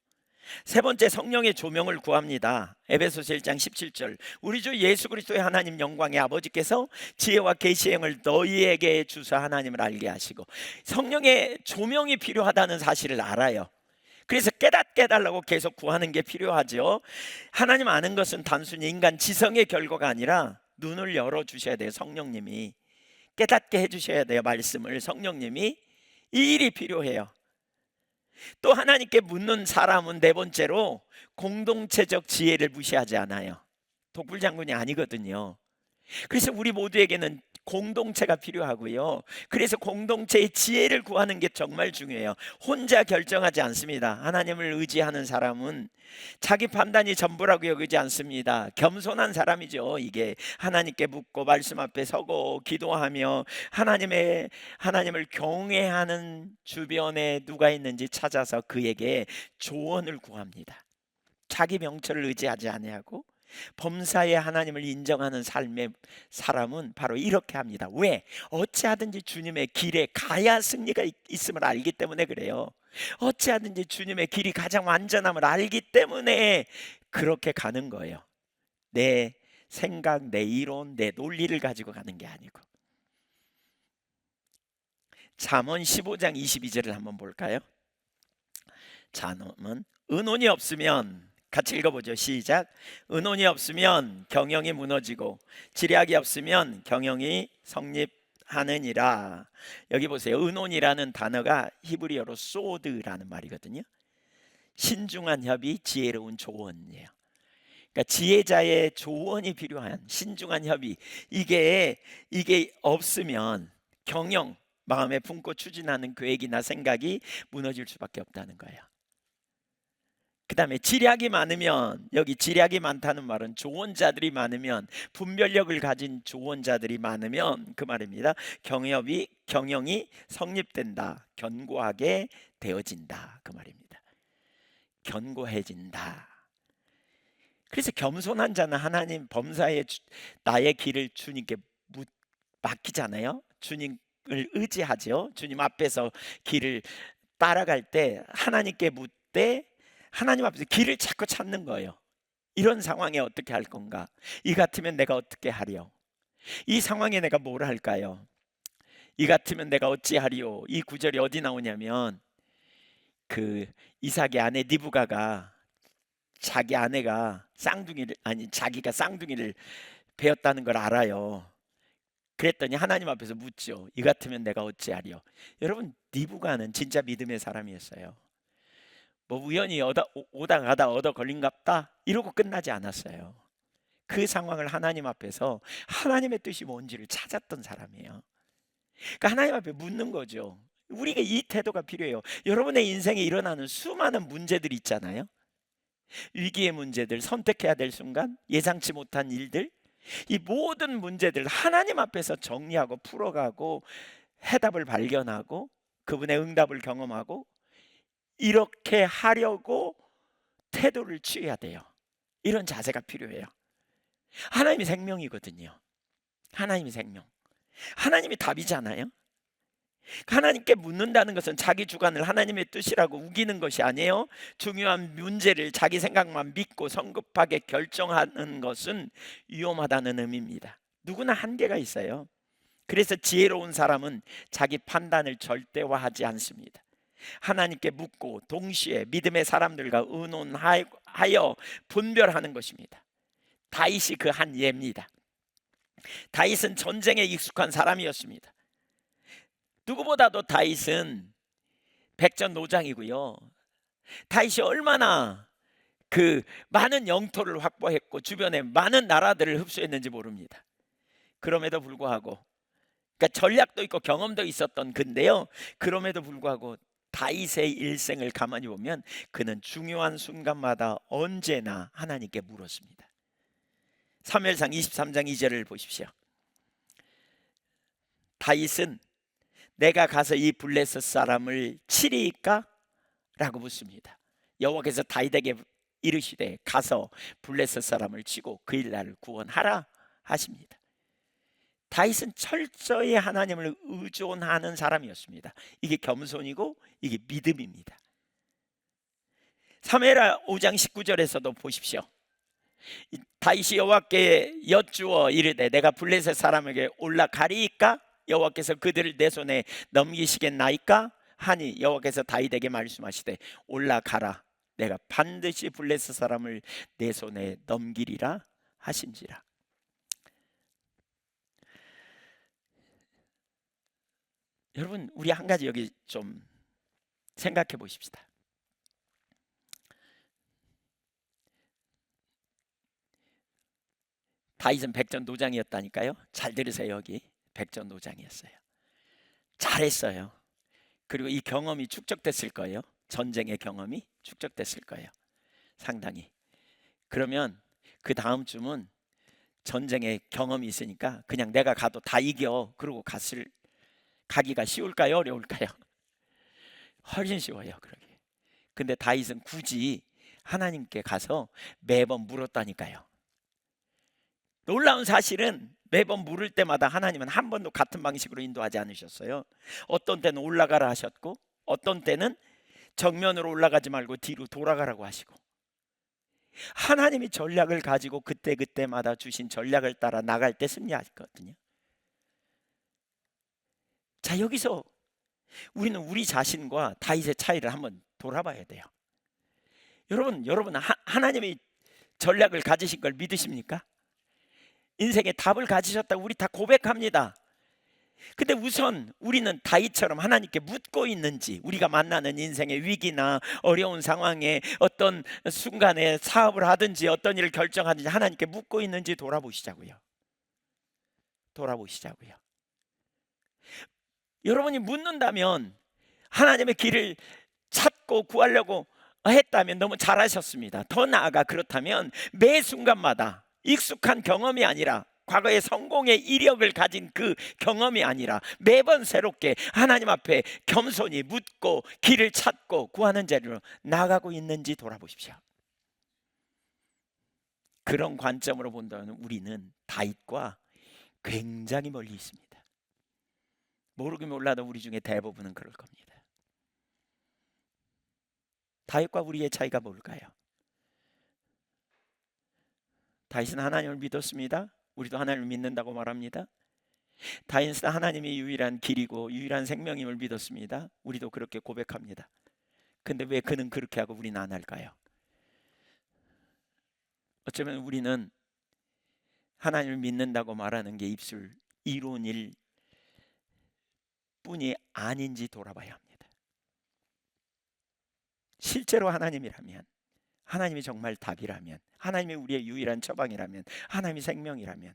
세 번째, 성령의 조명을 구합니다. 에베소서 1장 17절, 우리 주 예수 그리스도의 하나님 영광의 아버지께서 지혜와 계시의 영을 너희에게 주사 하나님을 알게 하시고, 성령의 조명이 필요하다는 사실을 알아요. 그래서 깨닫게 해달라고 계속 구하는 게 필요하죠. 하나님 아는 것은 단순히 인간 지성의 결과가 아니라 눈을 열어주셔야 돼요. 성령님이 깨닫게 해주셔야 돼요. 말씀을 성령님이. 이 일이 필요해요. 또 하나님께 묻는 사람은 네 번째로 공동체적 지혜를 무시하지 않아요. 독불장군이 아니거든요. 그래서 우리 모두에게는 공동체가 필요하고요, 그래서 공동체의 지혜를 구하는 게 정말 중요해요. 혼자 결정하지 않습니다. 하나님을 의지하는 사람은 자기 판단이 전부라고 여기지 않습니다. 겸손한 사람이죠. 이게 하나님께 묻고 말씀 앞에 서고 기도하며 하나님을 경외하는 주변에 누가 있는지 찾아서 그에게 조언을 구합니다. 자기 명철을 의지하지 아니하고 범사에 하나님을 인정하는 삶의 사람은 바로 이렇게 합니다. 왜? 어찌하든지 주님의 길에 가야 승리가 있음을 알기 때문에 그래요. 어찌하든지 주님의 길이 가장 완전함을 알기 때문에 그렇게 가는 거예요. 내 생각, 내 이론, 내 논리를 가지고 가는 게 아니고. 잠언 15장 22절을 한번 볼까요? 잠언은 의논이 없으면, 같이 읽어보죠. 시작. 의논이 없으면 경영이 무너지고 지략이 없으면 경영이 성립하느니라. 여기 보세요. 의논이라는 단어가 히브리어로 소드라는 말이거든요. 신중한 협의, 지혜로운 조언이에요. 그러니까 지혜자의 조언이 필요한 신중한 협의, 이게 없으면 경영, 마음에 품고 추진하는 계획이나 생각이 무너질 수밖에 없다는 거예요. 그 다음에 지략이 많으면, 여기 지략이 많다는 말은 조언자들이 많으면, 분별력을 가진 조언자들이 많으면 그 말입니다. 경영이 성립된다, 견고하게 되어진다, 그 말입니다. 견고해진다. 그래서 겸손한 자는 하나님 범사에 나의 길을 주님께 맡기잖아요. 주님을 의지하죠. 주님 앞에서 길을 따라갈 때 하나님께 묻되 하나님 앞에서 길을 자꾸 찾는 거예요. 이런 상황에 어떻게 할 건가? 이 같으면 내가 어떻게 하려? 이 상황에 내가 뭘 할까요? 이 같으면 내가 어찌하리요? 이 구절이 어디 나오냐면 그 이삭의 아내 리브가가 자기 아내가 자기가 쌍둥이를 베었다는 걸 알아요. 그랬더니 하나님 앞에서 묻죠. 이 같으면 내가 어찌하리요? 여러분, 리브가는 진짜 믿음의 사람이었어요. 뭐 우연히 오다 가다 얻어 걸린갑다 이러고 끝나지 않았어요. 그 상황을 하나님 앞에서 하나님의 뜻이 뭔지를 찾았던 사람이에요. 그러니까 하나님 앞에 묻는 거죠. 우리가 이 태도가 필요해요. 여러분의 인생에 일어나는 수많은 문제들이 있잖아요. 위기의 문제들, 선택해야 될 순간, 예상치 못한 일들, 이 모든 문제들 하나님 앞에서 정리하고 풀어가고 해답을 발견하고 그분의 응답을 경험하고 이렇게 하려고 태도를 취해야 돼요. 이런 자세가 필요해요. 하나님이 생명이거든요. 하나님이 생명. 하나님이 답이잖아요. 하나님께 묻는다는 것은 자기 주관을 하나님의 뜻이라고 우기는 것이 아니에요. 중요한 문제를 자기 생각만 믿고 성급하게 결정하는 것은 위험하다는 의미입니다. 누구나 한계가 있어요. 그래서 지혜로운 사람은 자기 판단을 절대화하지 않습니다. 하나님께 묻고 동시에 믿음의 사람들과 의논하여 분별하는 것입니다. 다윗이 그 한 예입니다. 다윗은 전쟁에 익숙한 사람이었습니다. 누구보다도 다윗은 백전노장이고요. 다윗이 얼마나 그 많은 영토를 확보했고 주변에 많은 나라들을 흡수했는지 모릅니다. 그럼에도 불구하고, 그러니까 전략도 있고 경험도 있었던 근데요, 그럼에도 불구하고 다윗의 일생을 가만히 보면 그는 중요한 순간마다 언제나 하나님께 물었습니다. 사무엘상 23장 2절을 보십시오. 다윗은 내가 가서 이 블레셋 사람을 치리이까? 라고 묻습니다. 여호와께서 다윗에게 이르시되 가서 블레셋 사람을 치고 그 일날을 구원하라 하십니다. 다윗은 철저히 하나님을 의존하는 사람이었습니다. 이게 겸손이고 이게 믿음입니다. 사무엘하 5장 19절에서도 보십시오. 다윗이 여호와께 여쭈어 이르되 내가 블레셋 사람에게 올라가리이까? 여호와께서 그들을 내 손에 넘기시겠나이까? 하니 여호와께서 다윗에게 말씀하시되 올라가라. 내가 반드시 블레셋 사람을 내 손에 넘기리라 하신지라. 여러분, 우리 한 가지 여기 좀 생각해 보십시다. 다윗은 백전노장이었다니까요. 잘 들으세요. 여기 백전노장이었어요. 잘했어요. 그리고 이 경험이 축적됐을 거예요. 전쟁의 경험이 축적됐을 거예요. 상당히. 그러면 그 다음 주면 전쟁의 경험이 있으니까 그냥 내가 가도 다 이겨 그러고 가기가 쉬울까요? 어려울까요? 훨씬 쉬워요. 그러게. 근데 다윗은 굳이 하나님께 가서 매번 물었다니까요. 놀라운 사실은 매번 물을 때마다 하나님은 한 번도 같은 방식으로 인도하지 않으셨어요. 어떤 때는 올라가라 하셨고 어떤 때는 정면으로 올라가지 말고 뒤로 돌아가라고 하시고, 하나님이 전략을 가지고 그때그때마다 주신 전략을 따라 나갈 때 승리하거든요. 자, 여기서 우리는 우리 자신과 다윗의 차이를 한번 돌아봐야 돼요. 여러분 하나님이 전략을 가지신 걸 믿으십니까? 인생의 답을 가지셨다고 우리 다 고백합니다. 근데 우선 우리는 다윗처럼 하나님께 묻고 있는지, 우리가 만나는 인생의 위기나 어려운 상황에 어떤 순간에 사업을 하든지 어떤 일을 결정하든지 하나님께 묻고 있는지 돌아보시자고요. 여러분이 묻는다면 하나님의 길을 찾고 구하려고 했다면 너무 잘하셨습니다. 더 나아가 그렇다면 매 순간마다 익숙한 경험이 아니라 과거의 성공의 이력을 가진 그 경험이 아니라 매번 새롭게 하나님 앞에 겸손히 묻고 길을 찾고 구하는 자리로 나아가고 있는지 돌아보십시오. 그런 관점으로 본다면 우리는 다윗과 굉장히 멀리 있습니다. 모르긴 몰라도 우리 중에 대부분은 그럴 겁니다. 다윗과 우리의 차이가 뭘까요? 다윗은 하나님을 믿었습니다. 우리도 하나님을 믿는다고 말합니다. 다윗은 하나님이 유일한 길이고 유일한 생명임을 믿었습니다. 우리도 그렇게 고백합니다. 근데 왜 그는 그렇게 하고 우리는 안 할까요? 어쩌면 우리는 하나님을 믿는다고 말하는 게 입술 이론일 뿐이 아닌지 돌아봐야 합니다. 실제로 하나님이라면, 하나님이 정말 답이라면, 하나님이 우리의 유일한 처방이라면, 하나님이 생명이라면,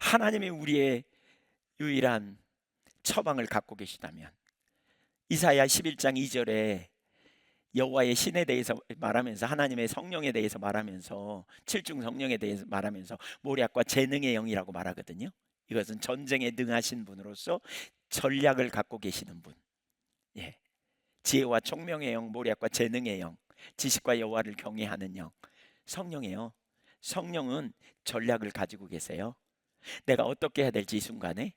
하나님이 우리의 유일한 처방을 갖고 계시다면, 이사야 11장 2절에 여호와의 신에 대해서 말하면서, 하나님의 성령에 대해서 말하면서, 칠중 성령에 대해서 말하면서 모략과 재능의 영이라고 말하거든요. 이것은 전쟁에 능하신 분으로서 전략을 갖고 계시는 분, 예. 지혜와 총명의 영, 모략과 재능의 영, 지식과 여호와를 경외하는 영, 성령이에요. 성령은 전략을 가지고 계세요. 내가 어떻게 해야 될지 이 순간에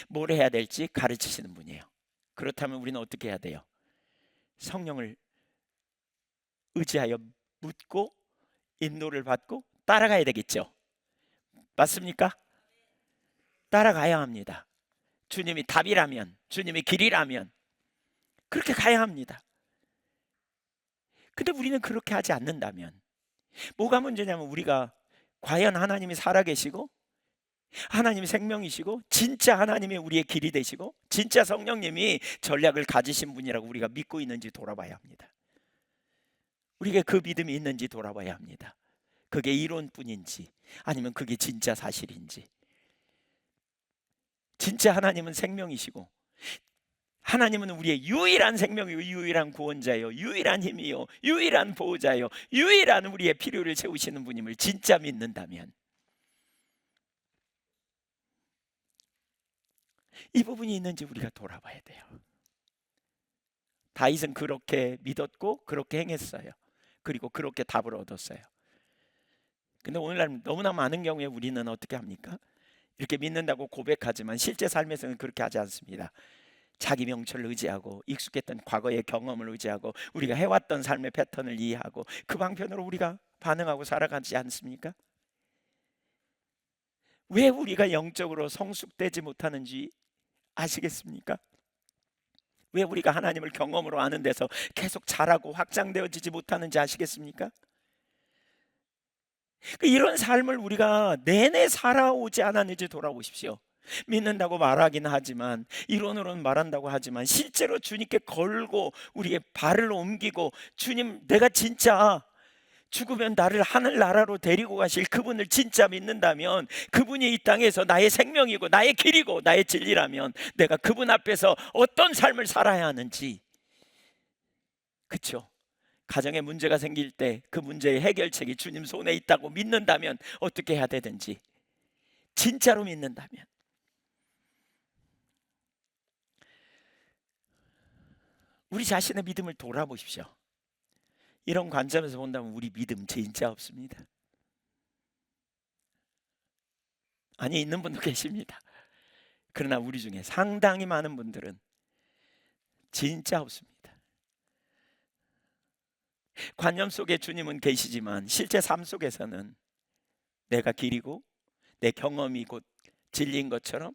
뭘 해야 될지 가르치시는 분이에요. 그렇다면 우리는 어떻게 해야 돼요? 성령을 의지하여 묻고 인도를 받고 따라가야 되겠죠. 맞습니까? 따라가야 합니다. 주님이 답이라면, 주님이 길이라면 그렇게 가야 합니다. 근데 우리는 그렇게 하지 않는다면 뭐가 문제냐면, 우리가 과연 하나님이 살아계시고 하나님이 생명이시고 진짜 하나님이 우리의 길이 되시고 진짜 성령님이 전략을 가지신 분이라고 우리가 믿고 있는지 돌아봐야 합니다. 우리가 그 믿음이 있는지 돌아봐야 합니다. 그게 이론뿐인지 아니면 그게 진짜 사실인지. 진짜 하나님은 생명이시고 하나님은 우리의 유일한 생명이고 유일한 구원자요, 유일한 힘이요, 유일한 보호자요, 유일한 우리의 필요를 채우시는 분임을 진짜 믿는다면 이 부분이 있는지 우리가 돌아봐야 돼요. 다윗은 그렇게 믿었고 그렇게 행했어요. 그리고 그렇게 답을 얻었어요. 근데 오늘날 너무나 많은 경우에 우리는 어떻게 합니까? 이렇게 믿는다고 고백하지만 실제 삶에서는 그렇게 하지 않습니다. 자기 명철을 의지하고 익숙했던 과거의 경험을 의지하고 우리가 해왔던 삶의 패턴을 이해하고 그 방편으로 우리가 반응하고 살아가지 않습니까? 왜 우리가 영적으로 성숙되지 못하는지 아시겠습니까? 왜 우리가 하나님을 경험으로 아는 데서 계속 자라고 확장되어지지 못하는지 아시겠습니까? 이런 삶을 우리가 내내 살아오지 않았는지 돌아보십시오. 믿는다고 말하긴 하지만, 이론으로는 말한다고 하지만 실제로 주님께 걸고 우리의 발을 옮기고 주님, 내가 진짜 죽으면 나를 하늘나라로 데리고 가실 그분을 진짜 믿는다면, 그분이 이 땅에서 나의 생명이고 나의 길이고 나의 진리라면 내가 그분 앞에서 어떤 삶을 살아야 하는지, 그렇죠? 가정에 문제가 생길 때 그 문제의 해결책이 주님 손에 있다고 믿는다면 어떻게 해야 되든지, 진짜로 믿는다면. 우리 자신의 믿음을 돌아보십시오. 이런 관점에서 본다면 우리 믿음 진짜 없습니다. 아니, 있는 분도 계십니다. 그러나 우리 중에 상당히 많은 분들은 진짜 없습니다. 관념 속에 주님은 계시지만 실제 삶 속에서는 내가 길이고 내 경험이 곧 진리인 것처럼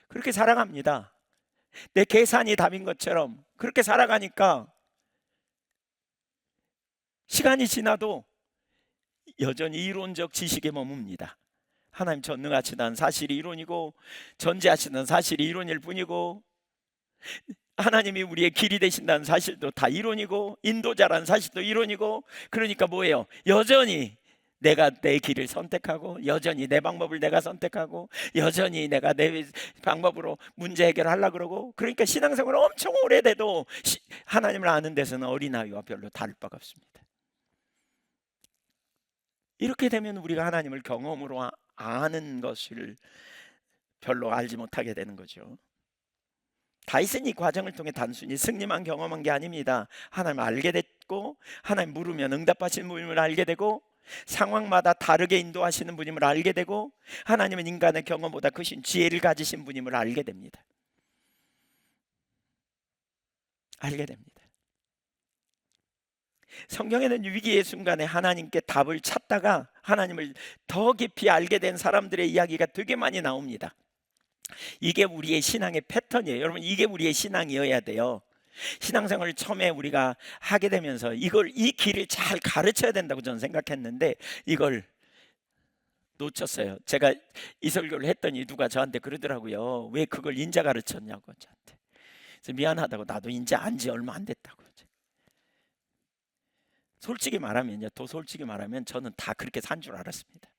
그렇게 살아갑니다. 내 계산이 답인 것처럼 그렇게 살아가니까 시간이 지나도 여전히 이론적 지식에 머뭅니다. 하나님 전능하시다는 사실이 이론이고 전지하시다는 사실이 이론일 뿐이고, 하나님이 우리의 길이 되신다는 사실도 다 이론이고 인도자라는 사실도 이론이고, 그러니까 뭐예요? 여전히 내가 내 길을 선택하고 여전히 내 방법을 내가 선택하고 여전히 내가 내 방법으로 문제 해결하려고 그러고, 그러니까 신앙생활 엄청 오래돼도 하나님을 아는 데서는 어린아이와 별로 다를 바가 없습니다. 이렇게 되면 우리가 하나님을 경험으로 아는 것을 별로 알지 못하게 되는 거죠. 다윗은 이 과정을 통해 단순히 승리만 경험한 게 아닙니다. 하나님을 알게 됐고, 하나님 물으면 응답하시는 분임을 알게 되고, 상황마다 다르게 인도하시는 분임을 알게 되고, 하나님은 인간의 경험보다 크신 지혜를 가지신 분임을 알게 됩니다. 알게 됩니다. 성경에는 위기의 순간에 하나님께 답을 찾다가 하나님을 더 깊이 알게 된 사람들의 이야기가 되게 많이 나옵니다. 이게 우리의 신앙의 패턴이에요. 여러분, 이게 우리의 신앙이어야 돼요. 신앙생활을 처음에 우리가 하게 되면서 이 길을 잘 가르쳐야 된다고 저는 생각했는데 이걸 놓쳤어요. 제가 이 설교를 했더니 누가 저한테 그러더라고요. 왜 그걸 인자 가르쳤냐고 저한테. 그래서 미안하다고, 나도 인자 안지 얼마 안 됐다고. 솔직히 말하면요, 더 솔직히 말하면 저는 다 그렇게 산 줄 알았습니다.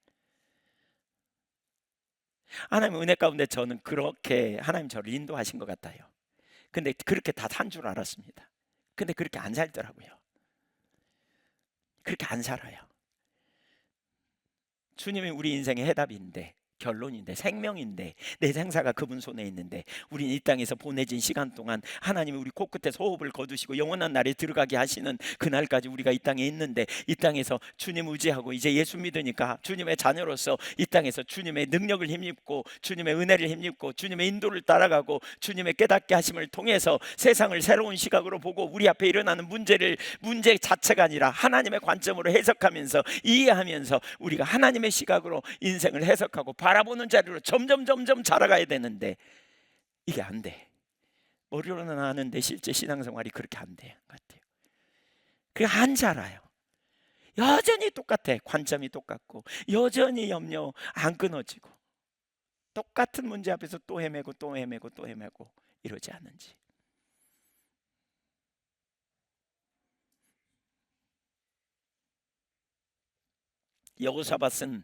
하나님 은혜 가운데 저는 그렇게 하나님 저를 인도하신 것 같아요. 근데 그렇게 다 산 줄 알았습니다. 근데 그렇게 안 살더라고요. 그렇게 안 살아요. 주님이 우리 인생의 해답인데, 결론인데, 생명인데, 내 생사가 그분 손에 있는데, 우린 이 땅에서 보내진 시간 동안 하나님이 우리 코끝에서 호흡을 거두시고 영원한 날에 들어가게 하시는 그날까지 우리가 이 땅에 있는데, 이 땅에서 주님 의지하고 이제 예수 믿으니까 주님의 자녀로서 이 땅에서 주님의 능력을 힘입고 주님의 은혜를 힘입고 주님의 인도를 따라가고 주님의 깨닫게 하심을 통해서 세상을 새로운 시각으로 보고 우리 앞에 일어나는 문제 자체가 아니라 하나님의 관점으로 해석하면서 이해하면서 우리가 하나님의 시각으로 인생을 해석하고 바라보는 자리로 점점 자라가야 되는데 이게 안 돼. 머리로는 아는데 실제 신앙생활이 그렇게 안 되는 것 같아요. 그게 안 자라요. 여전히 똑같아. 관점이 똑같고 여전히 염려 안 끊어지고 똑같은 문제 앞에서 또 헤매고 또 헤매고 또 헤매고 이러지 않은지. 여호사밧은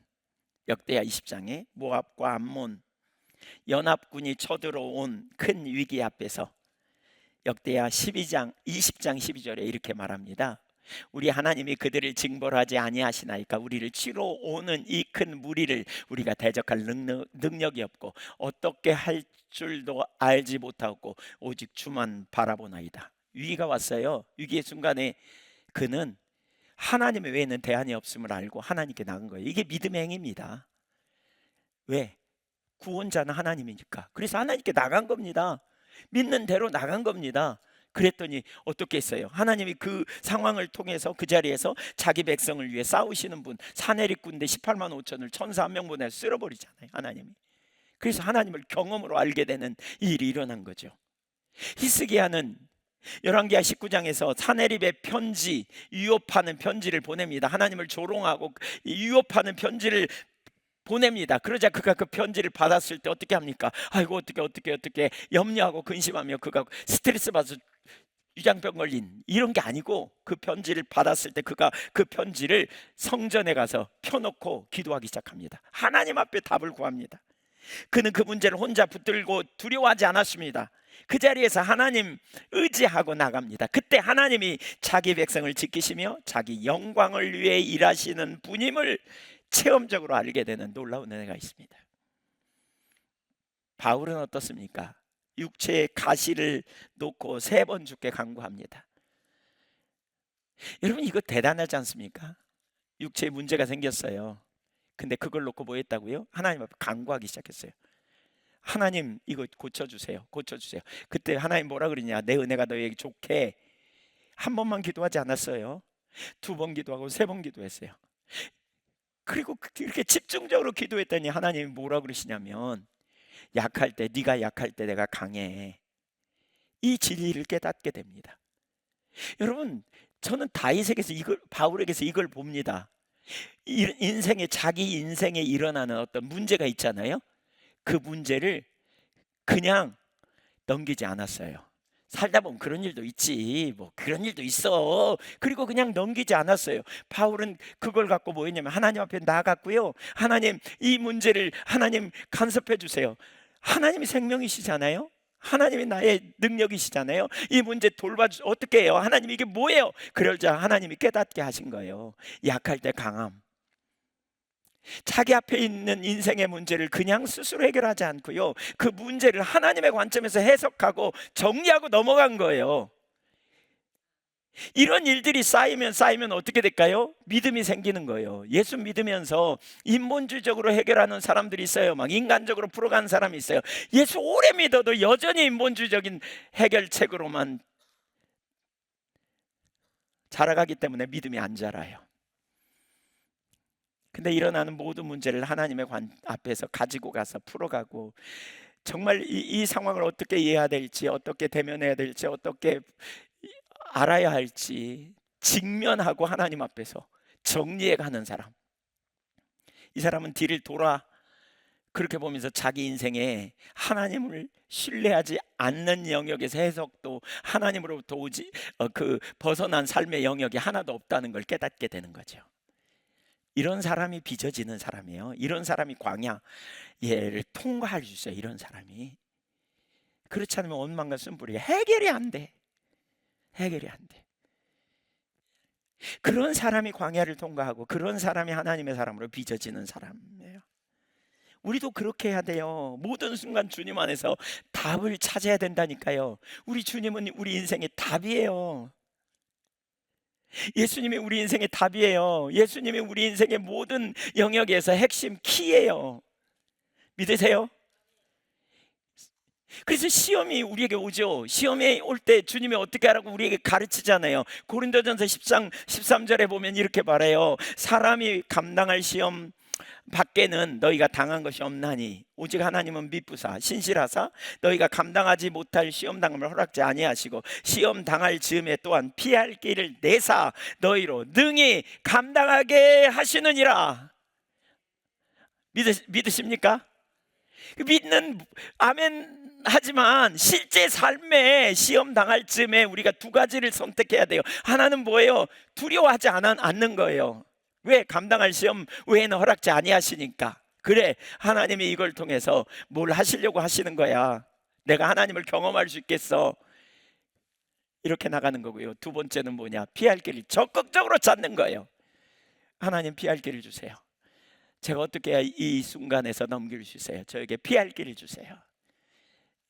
역대하 20장에 모압과 암몬 연합군이 쳐들어온 큰 위기 앞에서 역대하 20장 12절에 이렇게 말합니다. 우리 하나님이 그들을 징벌하지 아니하시나이까. 우리를 치러 오는 이 큰 무리를 우리가 대적할 능력이 없고 어떻게 할 줄도 알지 못하고 오직 주만 바라보나이다. 위기가 왔어요. 위기의 순간에 그는 하나님 외에는 대안이 없음을 알고 하나님께 나간 거예요. 이게 믿음의 행위입니다. 왜? 구원자는 하나님이니까. 그래서 하나님께 나간 겁니다. 믿는 대로 나간 겁니다. 그랬더니 어떻게 했어요? 하나님이 그 상황을 통해서 그 자리에서 자기 백성을 위해 싸우시는 분, 사내리 군대 18만 5천을 천사 한 명 보내서 쓸어버리잖아요, 하나님이. 그래서 하나님을 경험으로 알게 되는 일이 일어난 거죠. 히스기야는 열왕기하 19장에서 사내립의 편지, 위협하는 편지를 보냅니다. 하나님을 조롱하고 위협하는 편지를 보냅니다. 그러자 그가 그 편지를 받았을 때 어떻게 합니까? 아이고 어떻게 염려하고 근심하며 그가 스트레스 받아서 위장병 걸린 이런 게 아니고 그 편지를 받았을 때 그가 그 편지를 성전에 가서 펴놓고 기도하기 시작합니다. 하나님 앞에 답을 구합니다. 그는 그 문제를 혼자 붙들고 두려워하지 않았습니다. 그 자리에서 하나님 의지하고 나갑니다. 그때 하나님이 자기 백성을 지키시며 자기 영광을 위해 일하시는 분임을 체험적으로 알게 되는 놀라운 은혜가 있습니다. 바울은 어떻습니까? 육체의 가시를 놓고 3번 죽게 간구합니다. 여러분, 이거 대단하지 않습니까? 육체에 문제가 생겼어요. 근데 그걸 놓고 뭐 했다고요? 하나님 앞에 간구하기 시작했어요. 하나님, 이거 고쳐주세요. 그때 하나님 뭐라 그러냐? 내 은혜가 너에게 좋게. 한 번만 기도하지 않았어요. 2번 기도하고 3번 기도했어요. 그리고 이렇게 집중적으로 기도했더니 하나님이 뭐라 그러시냐면, 약할 때, 네가 약할 때 내가 강해. 이 진리를 깨닫게 됩니다. 여러분, 저는 다윗에게서 바울에게서 이걸 봅니다. 자기 인생에 일어나는 어떤 문제가 있잖아요. 그 문제를 그냥 넘기지 않았어요. 살다 보면 그런 일도 있지. 뭐 그런 일도 있어. 그리고 그냥 넘기지 않았어요. 바울은 그걸 갖고 뭐 했냐면 하나님 앞에 나아갔고요. 하나님, 이 문제를 하나님 간섭해 주세요. 하나님이 생명이시잖아요. 하나님이 나의 능력이시잖아요. 이 문제 돌봐주 어떻게 해요? 하나님 이게 뭐예요? 그러자 하나님이 깨닫게 하신 거예요. 약할 때 강함. 자기 앞에 있는 인생의 문제를 그냥 스스로 해결하지 않고요, 그 문제를 하나님의 관점에서 해석하고 정리하고 넘어간 거예요. 이런 일들이 쌓이면 어떻게 될까요? 믿음이 생기는 거예요. 예수 믿으면서 인본주의적으로 해결하는 사람들이 있어요. 막 인간적으로 풀어가는 사람이 있어요. 예수 오래 믿어도 여전히 인본주의적인 해결책으로만 자라가기 때문에 믿음이 안 자라요. 근데 일어나는 모든 문제를 하나님의 앞에서 가지고 가서 풀어가고, 정말 이 상황을 어떻게 이해해야 될지, 어떻게 대면해야 될지, 어떻게 알아야 할지 직면하고 하나님 앞에서 정리해가는 사람. 이 사람은 뒤를 돌아 그렇게 보면서 자기 인생에 하나님을 신뢰하지 않는 영역에서 해석도 하나님으로부터 오지 그 벗어난 삶의 영역이 하나도 없다는 걸 깨닫게 되는 거죠. 이런 사람이 빚어지는 사람이에요. 이런 사람이 광야를 통과할 수 있어요. 이런 사람이. 그렇지 않으면 원망과 쓴뿌리가 해결이 안 돼. 해결이 안 돼. 그런 사람이 광야를 통과하고 그런 사람이 하나님의 사람으로 빚어지는 사람이에요. 우리도 그렇게 해야 돼요. 모든 순간 주님 안에서 답을 찾아야 된다니까요. 우리 주님은 우리 인생의 답이에요. 예수님이 우리 인생의 답이에요. 예수님이 우리 인생의 모든 영역에서 핵심 키예요. 믿으세요? 그래서 시험이 우리에게 오죠. 시험이 올 때 주님이 어떻게 하라고 우리에게 가르치잖아요. 고린도전서 13절에 보면 이렇게 말해요. 사람이 감당할 시험 밖에는 너희가 당한 것이 없나니 오직 하나님은 미쁘사 신실하사 너희가 감당하지 못할 시험 당함을 허락지 아니하시고 시험 당할 즈음에 또한 피할 길을 내사 너희로 능히 감당하게 하시느니라. 믿으십니까? 믿는 아멘. 하지만 실제 삶에 시험 당할 즈음에 우리가 두 가지를 선택해야 돼요. 하나는 뭐예요? 두려워하지 않는 거예요. 왜? 감당할 시험 외에는 허락지 아니하시니까. 그래, 하나님이 이걸 통해서 뭘 하시려고 하시는 거야. 내가 하나님을 경험할 수 있겠어. 이렇게 나가는 거고요. 두 번째는 뭐냐? 피할 길을 적극적으로 찾는 거예요. 하나님 피할 길을 주세요. 제가 어떻게 해야 이 순간에서 넘길 수 있어요? 저에게 피할 길을 주세요.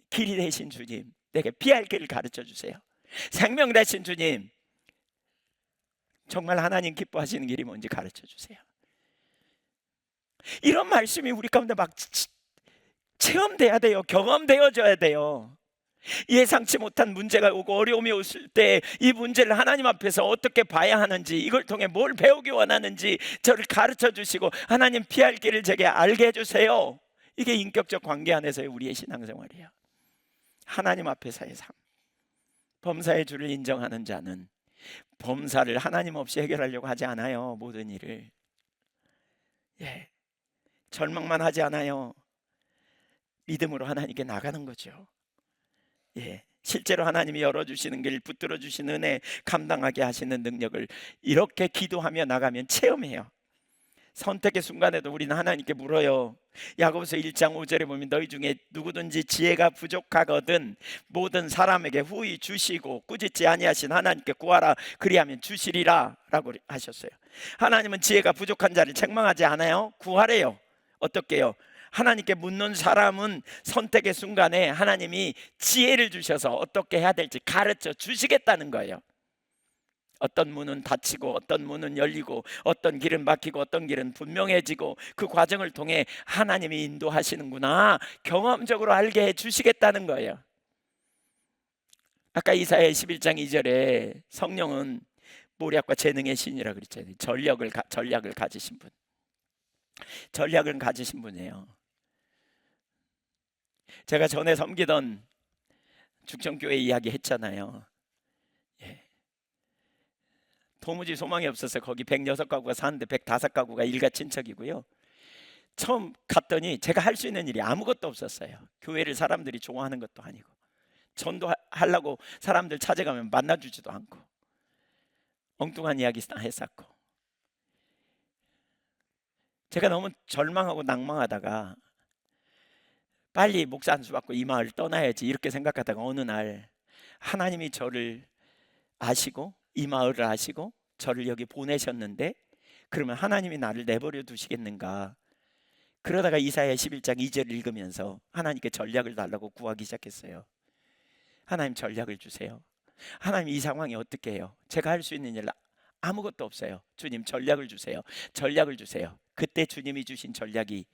길이 되신 주님, 내게 피할 길을 가르쳐 주세요. 생명 되신 주님, 정말 하나님 기뻐하시는 길이 뭔지 가르쳐 주세요. 이런 말씀이 우리 가운데 막 체험돼야 돼요. 경험되어져야 돼요. 예상치 못한 문제가 오고 어려움이 왔을 때 이 문제를 하나님 앞에서 어떻게 봐야 하는지, 이걸 통해 뭘 배우기 원하는지 저를 가르쳐 주시고 하나님 피할 길을 제게 알게 해주세요. 이게 인격적 관계 안에서의 우리의 신앙생활이에요. 하나님 앞에서의 삶. 범사의 주를 인정하는 자는 범사를 하나님 없이 해결하려고 하지 않아요. 모든 일을. 절망만 하지 않아요. 믿음으로 하나님께 나가는 거죠. 실제로 하나님이 열어주시는 길, 붙들어 주시는 은혜, 감당하게 하시는 능력을 이렇게 기도하며 나가면 체험해요. 선택의 순간에도 우리는 하나님께 물어요. 야고보서 1장 5절에 보면 너희 중에 누구든지 지혜가 부족하거든 모든 사람에게 후히 주시고 꾸짖지 아니하신 하나님께 구하라 그리하면 주시리라 라고 하셨어요. 하나님은 지혜가 부족한 자를 책망하지 않아요. 구하래요. 어떻게 해요? 하나님께 묻는 사람은 선택의 순간에 하나님이 지혜를 주셔서 어떻게 해야 될지 가르쳐 주시겠다는 거예요. 어떤 문은 닫히고 어떤 문은 열리고 어떤 길은 막히고 어떤 길은 분명해지고 그 과정을 통해 하나님이 인도하시는구나 경험적으로 알게 해주시겠다는 거예요. 아까 이사야 11장 2절에 성령은 모략과 재능의 신이라 그랬잖아요. 전략을 가지신 분. 전략을 가지신 분이에요. 제가 전에 섬기던 죽전교회 이야기 했잖아요. 도무지 소망이 없어서 거기 106가구가 사는데 105가구가 일가 친척이고요. 처음 갔더니 제가 할 수 있는 일이 아무것도 없었어요. 교회를 사람들이 좋아하는 것도 아니고 전도하려고 사람들 찾아가면 만나주지도 않고 엉뚱한 이야기 다 했었고, 제가 너무 절망하고 낭망하다가 빨리 목사 안수 받고 이 마을 떠나야지 이렇게 생각하다가 어느 날 하나님이 저를 아시고 이 마을을 아시고 저를 여기 보내셨는데, 그러면 하나님이 나를 내버려 두시겠는가? 그러다가 이사야 11장 2절 읽으면서 하나님께 전략을 달라고 구하기 시작했어요. 하나님, 전략을 주세요. 하나님, 이 상황이 어떻게 해요? 제가 할 수 있는 일 아무것도 없어요. 주님, 전략을 주세요. 전략을 주세요. 그때 주님이 주신 전략이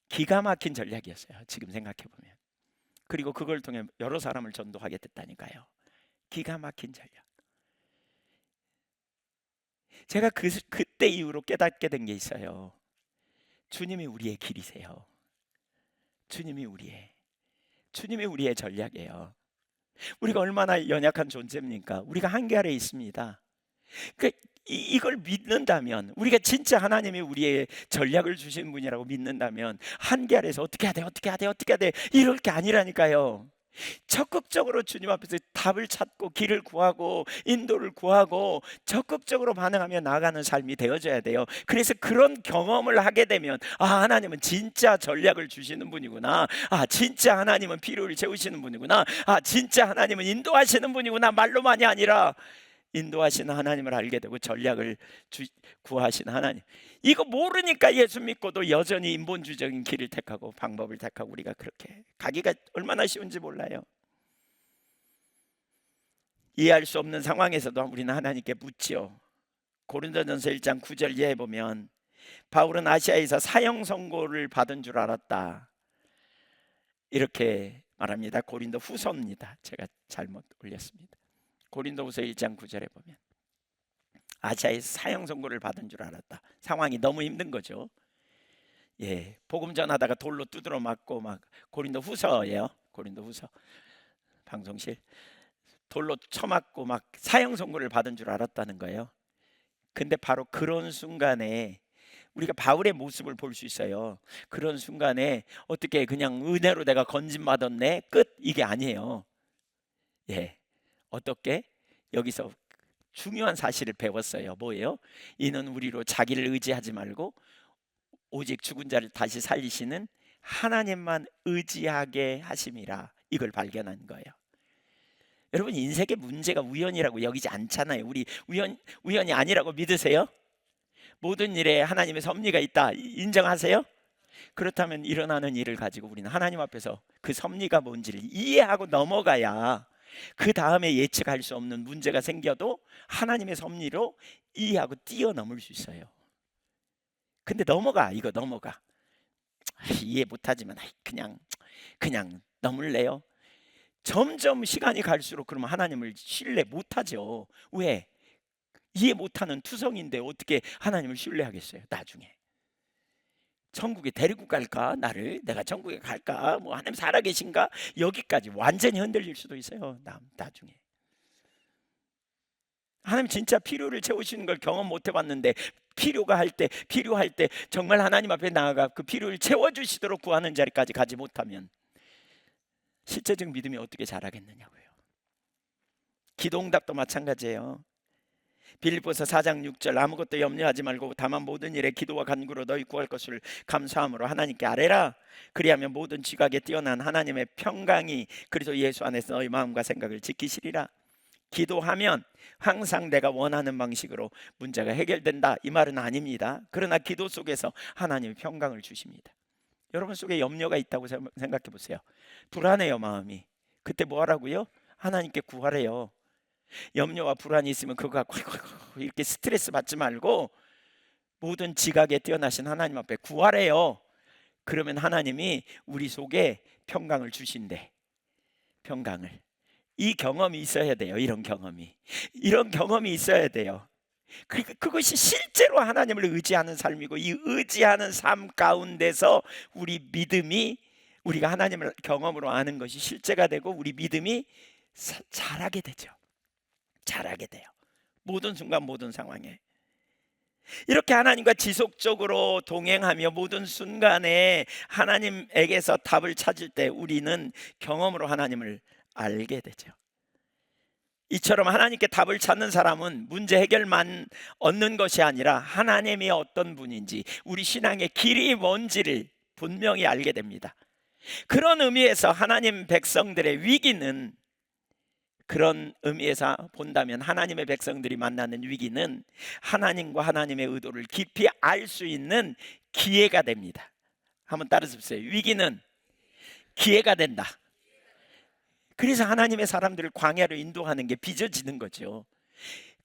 기가 막힌 전략이었어요. 지금 생각해보면. 그리고 그걸 통해 여러 사람을 전도하게 됐다니까요. 기가 막힌 전략. 제가 그때 이후로 깨닫게 된 게 있어요. 주님이 우리의 길이세요. 주님이 우리의 전략이에요. 우리가 얼마나 연약한 존재입니까? 우리가 한계 아래에 있습니다. 이걸 믿는다면, 우리가 진짜 하나님이 우리의 전략을 주신 분이라고 믿는다면 한계 아래에서 어떻게 해야 돼, 어떻게 해야 돼, 어떻게 해야 돼, 이럴 게 아니라니까요. 적극적으로 주님 앞에서 답을 찾고 길을 구하고 인도를 구하고 적극적으로 반응하며 나아가는 삶이 되어져야 돼요. 그래서 그런 경험을 하게 되면, 하나님은 진짜 전략을 주시는 분이구나, 진짜 하나님은 필요를 채우시는 분이구나, 진짜 하나님은 인도하시는 분이구나, 말로만이 아니라 인도하시는 하나님을 알게 되고 전략을 구하시는 하나님. 이거 모르니까 예수 믿고도 여전히 인본주의적인 길을 택하고 방법을 택하고 우리가 그렇게 가기가 얼마나 쉬운지 몰라요. 이해할 수 없는 상황에서도 우리는 하나님께 묻지요. 고린도전서 1장 9절 이하에 보면 바울은 아시아에서 사형 선고를 받은 줄 알았다, 이렇게 말합니다. 고린도 후서입니다. 제가 잘못 올렸습니다. 고린도후서 1장 9절에 보면 아시아에서 사형 선고를 받은 줄 알았다. 상황이 너무 힘든 거죠. 복음 전하다가 돌로 두드러 맞고 막, 고린도후서예요. 고린도후서 방송실 돌로 쳐맞고 막 사형 선고를 받은 줄 알았다는 거예요. 근데 바로 그런 순간에 우리가 바울의 모습을 볼 수 있어요. 그런 순간에 어떻게 그냥 은혜로 내가 건짐받았네 끝, 이게 아니에요. 어떻게? 여기서 중요한 사실을 배웠어요. 뭐예요? 이는 우리로 자기를 의지하지 말고 오직 죽은 자를 다시 살리시는 하나님만 의지하게 하심이라, 이걸 발견한 거예요. 여러분, 인생의 문제가 우연이라고 여기지 않잖아요. 우리 우연이 아니라고 믿으세요? 모든 일에 하나님의 섭리가 있다 인정하세요? 그렇다면 일어나는 일을 가지고 우리는 하나님 앞에서 그 섭리가 뭔지를 이해하고 넘어가야 그 다음에 예측할 수 없는 문제가 생겨도 하나님의 섭리로 이해하고 뛰어넘을 수 있어요. 근데 이거 넘어가. 이해 못하지만 그냥 넘을래요? 점점 시간이 갈수록 그러면 하나님을 신뢰 못하죠. 왜? 이해 못하는 투성인데 어떻게 하나님을 신뢰하겠어요? 나중에 천국에 데리고 갈까? 내가 천국에 갈까? 뭐 하나님 살아계신가? 여기까지 완전히 흔들릴 수도 있어요. 나중에 하나님 진짜 필요를 채우시는 걸 경험 못 해봤는데 필요할 때 정말 하나님 앞에 나아가 그 필요를 채워주시도록 구하는 자리까지 가지 못하면 실제적 믿음이 어떻게 자라겠느냐고요. 기도응답도 마찬가지예요. 빌립보서 4장 6절 아무것도 염려하지 말고 다만 모든 일에 기도와 간구로 너희 구할 것을 감사함으로 하나님께 아뢰라. 그리하면 모든 지각에 뛰어난 하나님의 평강이 그리스도 예수 안에서 너희 마음과 생각을 지키시리라. 기도하면 항상 내가 원하는 방식으로 문제가 해결된다, 이 말은 아닙니다. 그러나 기도 속에서 하나님의 평강을 주십니다. 여러분 속에 염려가 있다고 생각해 보세요. 불안해요, 마음이. 그때 뭐 하라고요? 하나님께 구하래요. 염려와 불안이 있으면 그거 갖고 이렇게 스트레스 받지 말고 모든 지각에 뛰어나신 하나님 앞에 구하래요. 그러면 하나님이 우리 속에 평강을 주신대. 평강을. 이 경험이 있어야 돼요. 이런 경험이 있어야 돼요. 그것이 실제로 하나님을 의지하는 삶이고, 이 의지하는 삶 가운데서 우리 믿음이, 우리가 하나님을 경험으로 아는 것이 실제가 되고 우리 믿음이 자라게 되죠. 자라게 돼요. 모든 순간 모든 상황에. 이렇게 하나님과 지속적으로 동행하며 모든 순간에 하나님에게서 답을 찾을 때 우리는 경험으로 하나님을 알게 되죠. 이처럼 하나님께 답을 찾는 사람은 문제 해결만 얻는 것이 아니라 하나님이 어떤 분인지, 우리 신앙의 길이 뭔지를 분명히 알게 됩니다. 그런 의미에서 하나님 백성들의 위기는, 그런 의미에서 본다면 하나님의 백성들이 만나는 위기는 하나님과 하나님의 의도를 깊이 알 수 있는 기회가 됩니다. 한번 따라서 위기는 기회가 된다. 그래서 하나님의 사람들을 광야로 인도하는 게 빚어지는 거죠.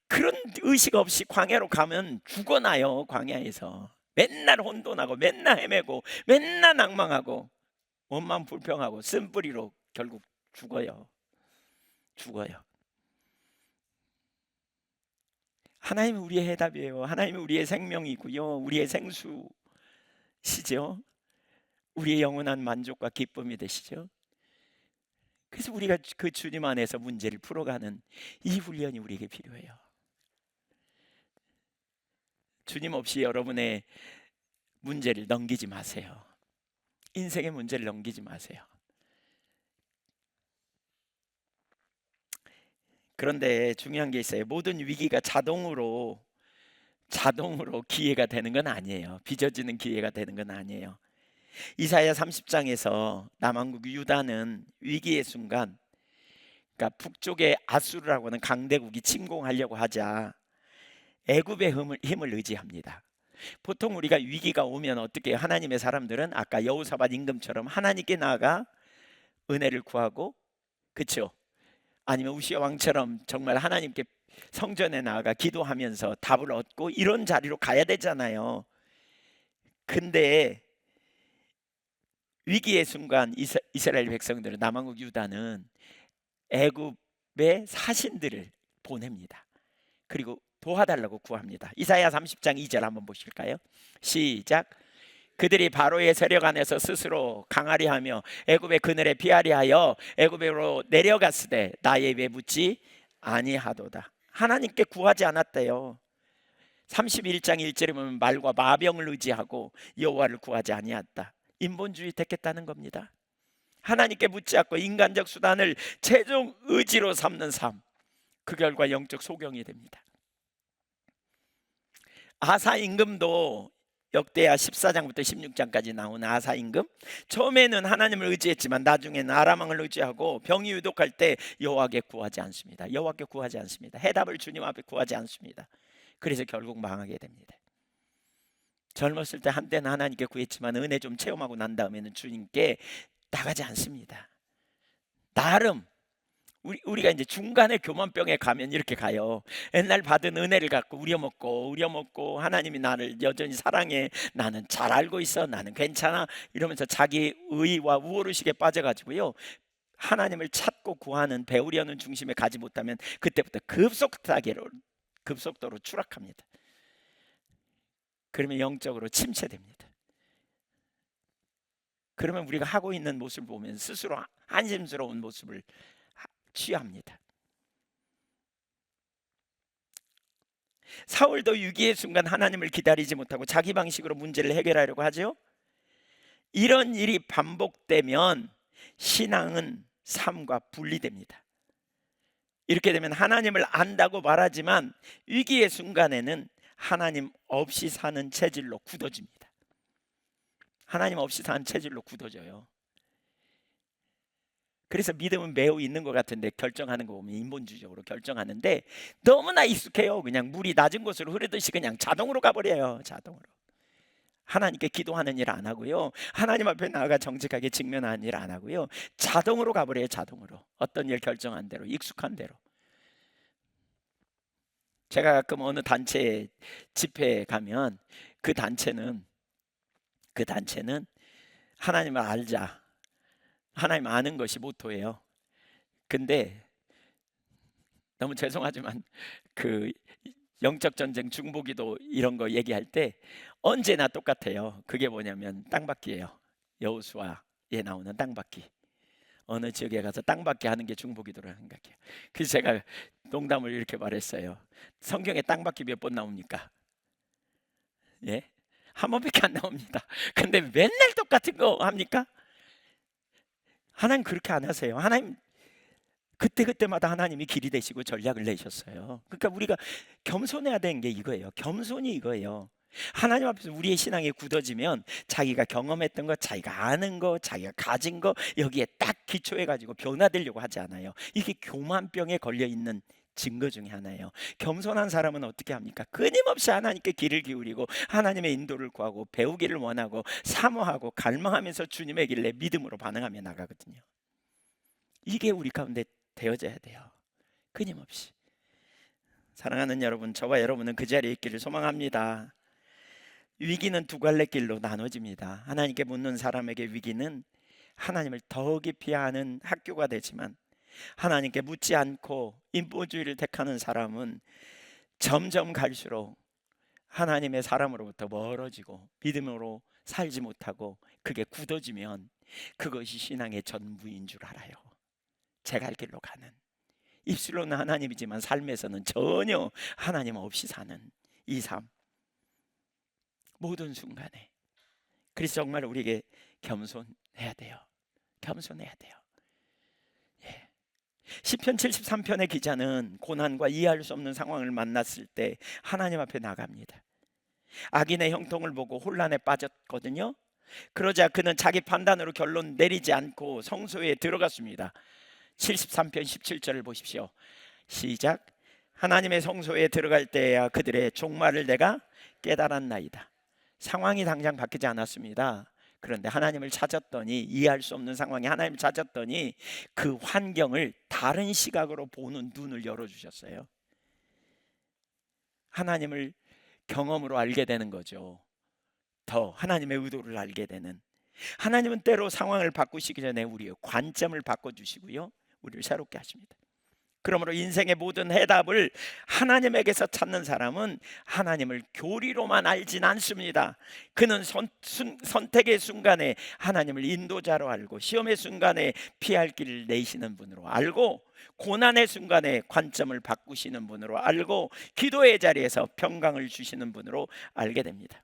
그런 의식 없이 광야로 가면 죽어나요. 광야에서 맨날 혼돈하고 맨날 헤매고 맨날 낭망하고 원망 불평하고 쓴뿌리로 결국 죽어요. 하나님은 우리의 해답이에요. 하나님은 우리의 생명이고요, 우리의 생수시죠. 우리의 영원한 만족과 기쁨이 되시죠. 그래서 우리가 그 주님 안에서 문제를 풀어가는 이 훈련이 우리에게 필요해요. 주님 없이 여러분의 문제를 넘기지 마세요. 인생의 문제를 넘기지 마세요. 그런데 중요한 게 있어요. 모든 위기가 자동으로 기회가 되는 건 아니에요. 빚어지는 기회가 되는 건 아니에요. 이사야 30장에서 남왕국 유다는 위기의 순간, 그러니까 북쪽의 아수르라고 하는 강대국이 침공하려고 하자 애굽의 힘을 의지합니다. 보통 우리가 위기가 오면 어떻게 해요? 하나님의 사람들은 아까 여호사밧 임금처럼 하나님께 나아가 은혜를 구하고, 그렇죠? 아니면 우시아 왕처럼 정말 하나님께 성전에 나아가 기도하면서 답을 얻고 이런 자리로 가야 되잖아요. 근데 위기의 순간 이스라엘 백성들은, 남왕국 유다는 애굽의 사신들을 보냅니다. 그리고 도와달라고 구합니다. 이사야 30장 2절 한번 보실까요? 시작. 그들이 바로의 세력 안에서 스스로 강하리 하며 애굽의 그늘에 피하리 하여 애굽으로 내려갔으되 나의 입에 묻지 아니하도다. 하나님께 구하지 않았대요. 31장 1절에 보면 말과 마병을 의지하고 여호와를 구하지 아니했다. 인본주의 택했다는 겁니다. 하나님께 묻지 않고 인간적 수단을 최종 의지로 삼는 삶, 그 결과 영적 소경이 됩니다. 아사 임금도 역대하 14장부터 16장까지 나온 아사 임금, 처음에는 하나님을 의지했지만 나중에는 아람 왕을 의지하고 병이 유독할 때 여호와께 구하지 않습니다. 해답을 주님 앞에 구하지 않습니다. 그래서 결국 망하게 됩니다. 젊었을 때 한때는 하나님께 구했지만 은혜 좀 체험하고 난 다음에는 주님께 나가지 않습니다. 나름 우리가 이제 중간에 교만병에 가면 이렇게 가요. 옛날 받은 은혜를 갖고 우려먹고 하나님이 나를 여전히 사랑해, 나는 잘 알고 있어, 나는 괜찮아 이러면서 자기 의와 우월의식에 빠져가지고요, 하나님을 찾고 구하는, 배우려는 중심에 가지 못하면 그때부터 급속도로 추락합니다. 그러면 영적으로 침체됩니다. 그러면 우리가 하고 있는 모습을 보면 스스로 한심스러운 모습을 취합니다. 사울도 위기의 순간 하나님을 기다리지 못하고 자기 방식으로 문제를 해결하려고 하죠. 이런 일이 반복되면 신앙은 삶과 분리됩니다. 이렇게 되면 하나님을 안다고 말하지만 위기의 순간에는 하나님 없이 사는 체질로 굳어집니다. 하나님 없이 사는 체질로 굳어져요. 그래서 믿음은 매우 있는 것 같은데 결정하는 거 보면 인본주의적으로 결정하는데 너무나 익숙해요. 그냥 물이 낮은 곳으로 흐르듯이 그냥 자동으로 가버려요. 자동으로. 하나님께 기도하는 일 안 하고요, 하나님 앞에 나아가 정직하게 직면하는 일 안 하고요, 자동으로 가버려요. 자동으로. 어떤 일 결정한 대로, 익숙한 대로. 제가 가끔 어느 단체 집회에 가면 그 단체는 하나님을 알자, 하나님 아는 것이 모토예요. 근데 너무 죄송하지만 그 영적 전쟁, 중보기도 이런 거 얘기할 때 언제나 똑같아요. 그게 뭐냐면 땅받기예요. 여호수아에 나오는 땅받기. 어느 지역에 가서 땅받기 하는 게 중보기도라는 생각해요. 그래서 제가 농담을 이렇게 말했어요. 성경에 땅받기 몇 번 나옵니까? 예? 한 번밖에 안 나옵니다. 근데 맨날 똑같은 거 합니까? 하나님 그렇게 안 하세요. 하나님 그때그때마다 하나님이 길이 되시고 전략을 내셨어요. 그러니까 우리가 겸손해야 되는 게 이거예요. 겸손이 이거예요. 하나님 앞에서 우리의 신앙이 굳어지면 자기가 경험했던 것, 자기가 아는 것, 자기가 가진 것 여기에 딱 기초해 가지고 변화되려고 하지 않아요. 이게 교만병에 걸려 있는 증거 중에 하나예요. 겸손한 사람은 어떻게 합니까? 끊임없이 하나님께 귀를 기울이고 하나님의 인도를 구하고 배우기를 원하고 사모하고 갈망하면서 주님의 길에 믿음으로 반응하며 나가거든요. 이게 우리 가운데 되어져야 돼요. 끊임없이. 사랑하는 여러분, 저와 여러분은 그 자리에 있기를 소망합니다. 위기는 두 갈래 길로 나눠집니다. 하나님께 묻는 사람에게 위기는 하나님을 더 깊이 아는 학교가 되지만, 하나님께 묻지 않고 인본주의를 택하는 사람은 점점 갈수록 하나님의 사람으로부터 멀어지고 믿음으로 살지 못하고 그게 굳어지면 그것이 신앙의 전부인 줄 알아요. 제 갈 길로 가는, 입술로는 하나님이지만 삶에서는 전혀 하나님 없이 사는 이 삶, 모든 순간에. 그래서 정말 우리에게 겸손해야 돼요. 겸손해야 돼요. 예. 시편 73편의 기자는 고난과 이해할 수 없는 상황을 만났을 때 하나님 앞에 나갑니다. 악인의 형통을 보고 혼란에 빠졌거든요. 그러자 그는 자기 판단으로 결론 내리지 않고 성소에 들어갔습니다. 73편 17절을 보십시오. 시작. 하나님의 성소에 들어갈 때야 그들의 종말을 내가 깨달았나이다. 상황이 당장 바뀌지 않았습니다. 그런데 하나님을 찾았더니, 이해할 수 없는 상황에 하나님을 찾았더니 그 환경을 다른 시각으로 보는 눈을 열어주셨어요. 하나님을 경험으로 알게 되는 거죠. 더 하나님의 의도를 알게 되는. 하나님은 때로 상황을 바꾸시기 전에 우리의 관점을 바꿔주시고요, 우리를 새롭게 하십니다. 그러므로 인생의 모든 해답을 하나님에게서 찾는 사람은 하나님을 교리로만 알진 않습니다. 그는 선택의 순간에 하나님을 인도자로 알고, 시험의 순간에 피할 길을 내시는 분으로 알고, 고난의 순간에 관점을 바꾸시는 분으로 알고, 기도의 자리에서 평강을 주시는 분으로 알게 됩니다.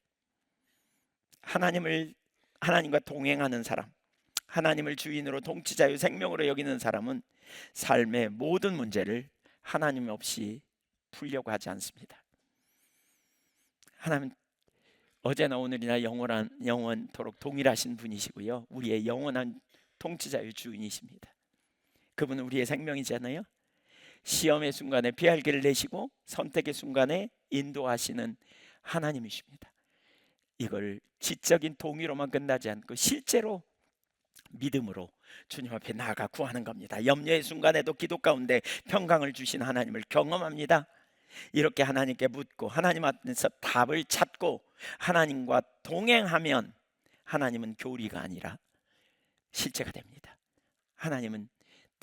하나님과 동행하는 사람, 하나님을 주인으로 통치자유 생명으로 여기는 사람은 삶의 모든 문제를 하나님 없이 풀려고 하지 않습니다. 하나님 어제나 오늘이나 영원토록 동일하신 분이시고요, 우리의 영원한 통치자유 주인이십니다. 그분은 우리의 생명이잖아요. 시험의 순간에 피할 길을 내시고 선택의 순간에 인도하시는 하나님이십니다. 이걸 지적인 동의로만 끝나지 않고 실제로 믿음으로 주님 앞에 나아가 구하는 겁니다. 염려의 순간에도 기도 가운데 평강을 주신 하나님을 경험합니다. 이렇게 하나님께 묻고 하나님 앞에서 답을 찾고 하나님과 동행하면 하나님은 교리가 아니라 실제가 됩니다. 하나님은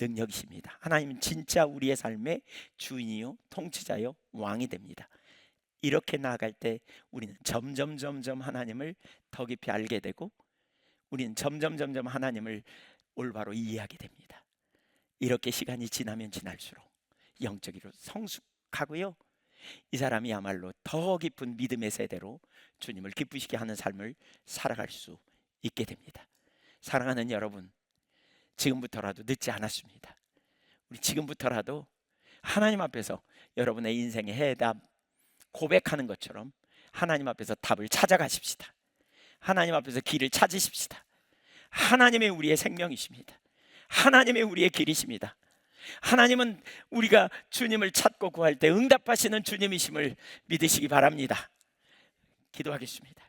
능력이십니다. 하나님은 진짜 우리의 삶의 주인이요 통치자요 왕이 됩니다. 이렇게 나아갈 때 우리는 점점 하나님을 더 깊이 알게 되고, 우리는 점점 하나님을 올바로 이해하게 됩니다. 이렇게 시간이 지나면 지날수록 영적으로 성숙하고요, 이 사람이야말로 더 깊은 믿음의 세대로 주님을 기쁘시게 하는 삶을 살아갈 수 있게 됩니다. 사랑하는 여러분, 지금부터라도 늦지 않았습니다. 우리 지금부터라도 하나님 앞에서 여러분의 인생의 해답 고백하는 것처럼 하나님 앞에서 답을 찾아가십시다. 하나님 앞에서 길을 찾으십시다. 하나님이 우리의 생명이십니다. 하나님이 우리의 길이십니다. 하나님은 우리가 주님을 찾고 구할 때 응답하시는 주님이심을 믿으시기 바랍니다. 기도하겠습니다.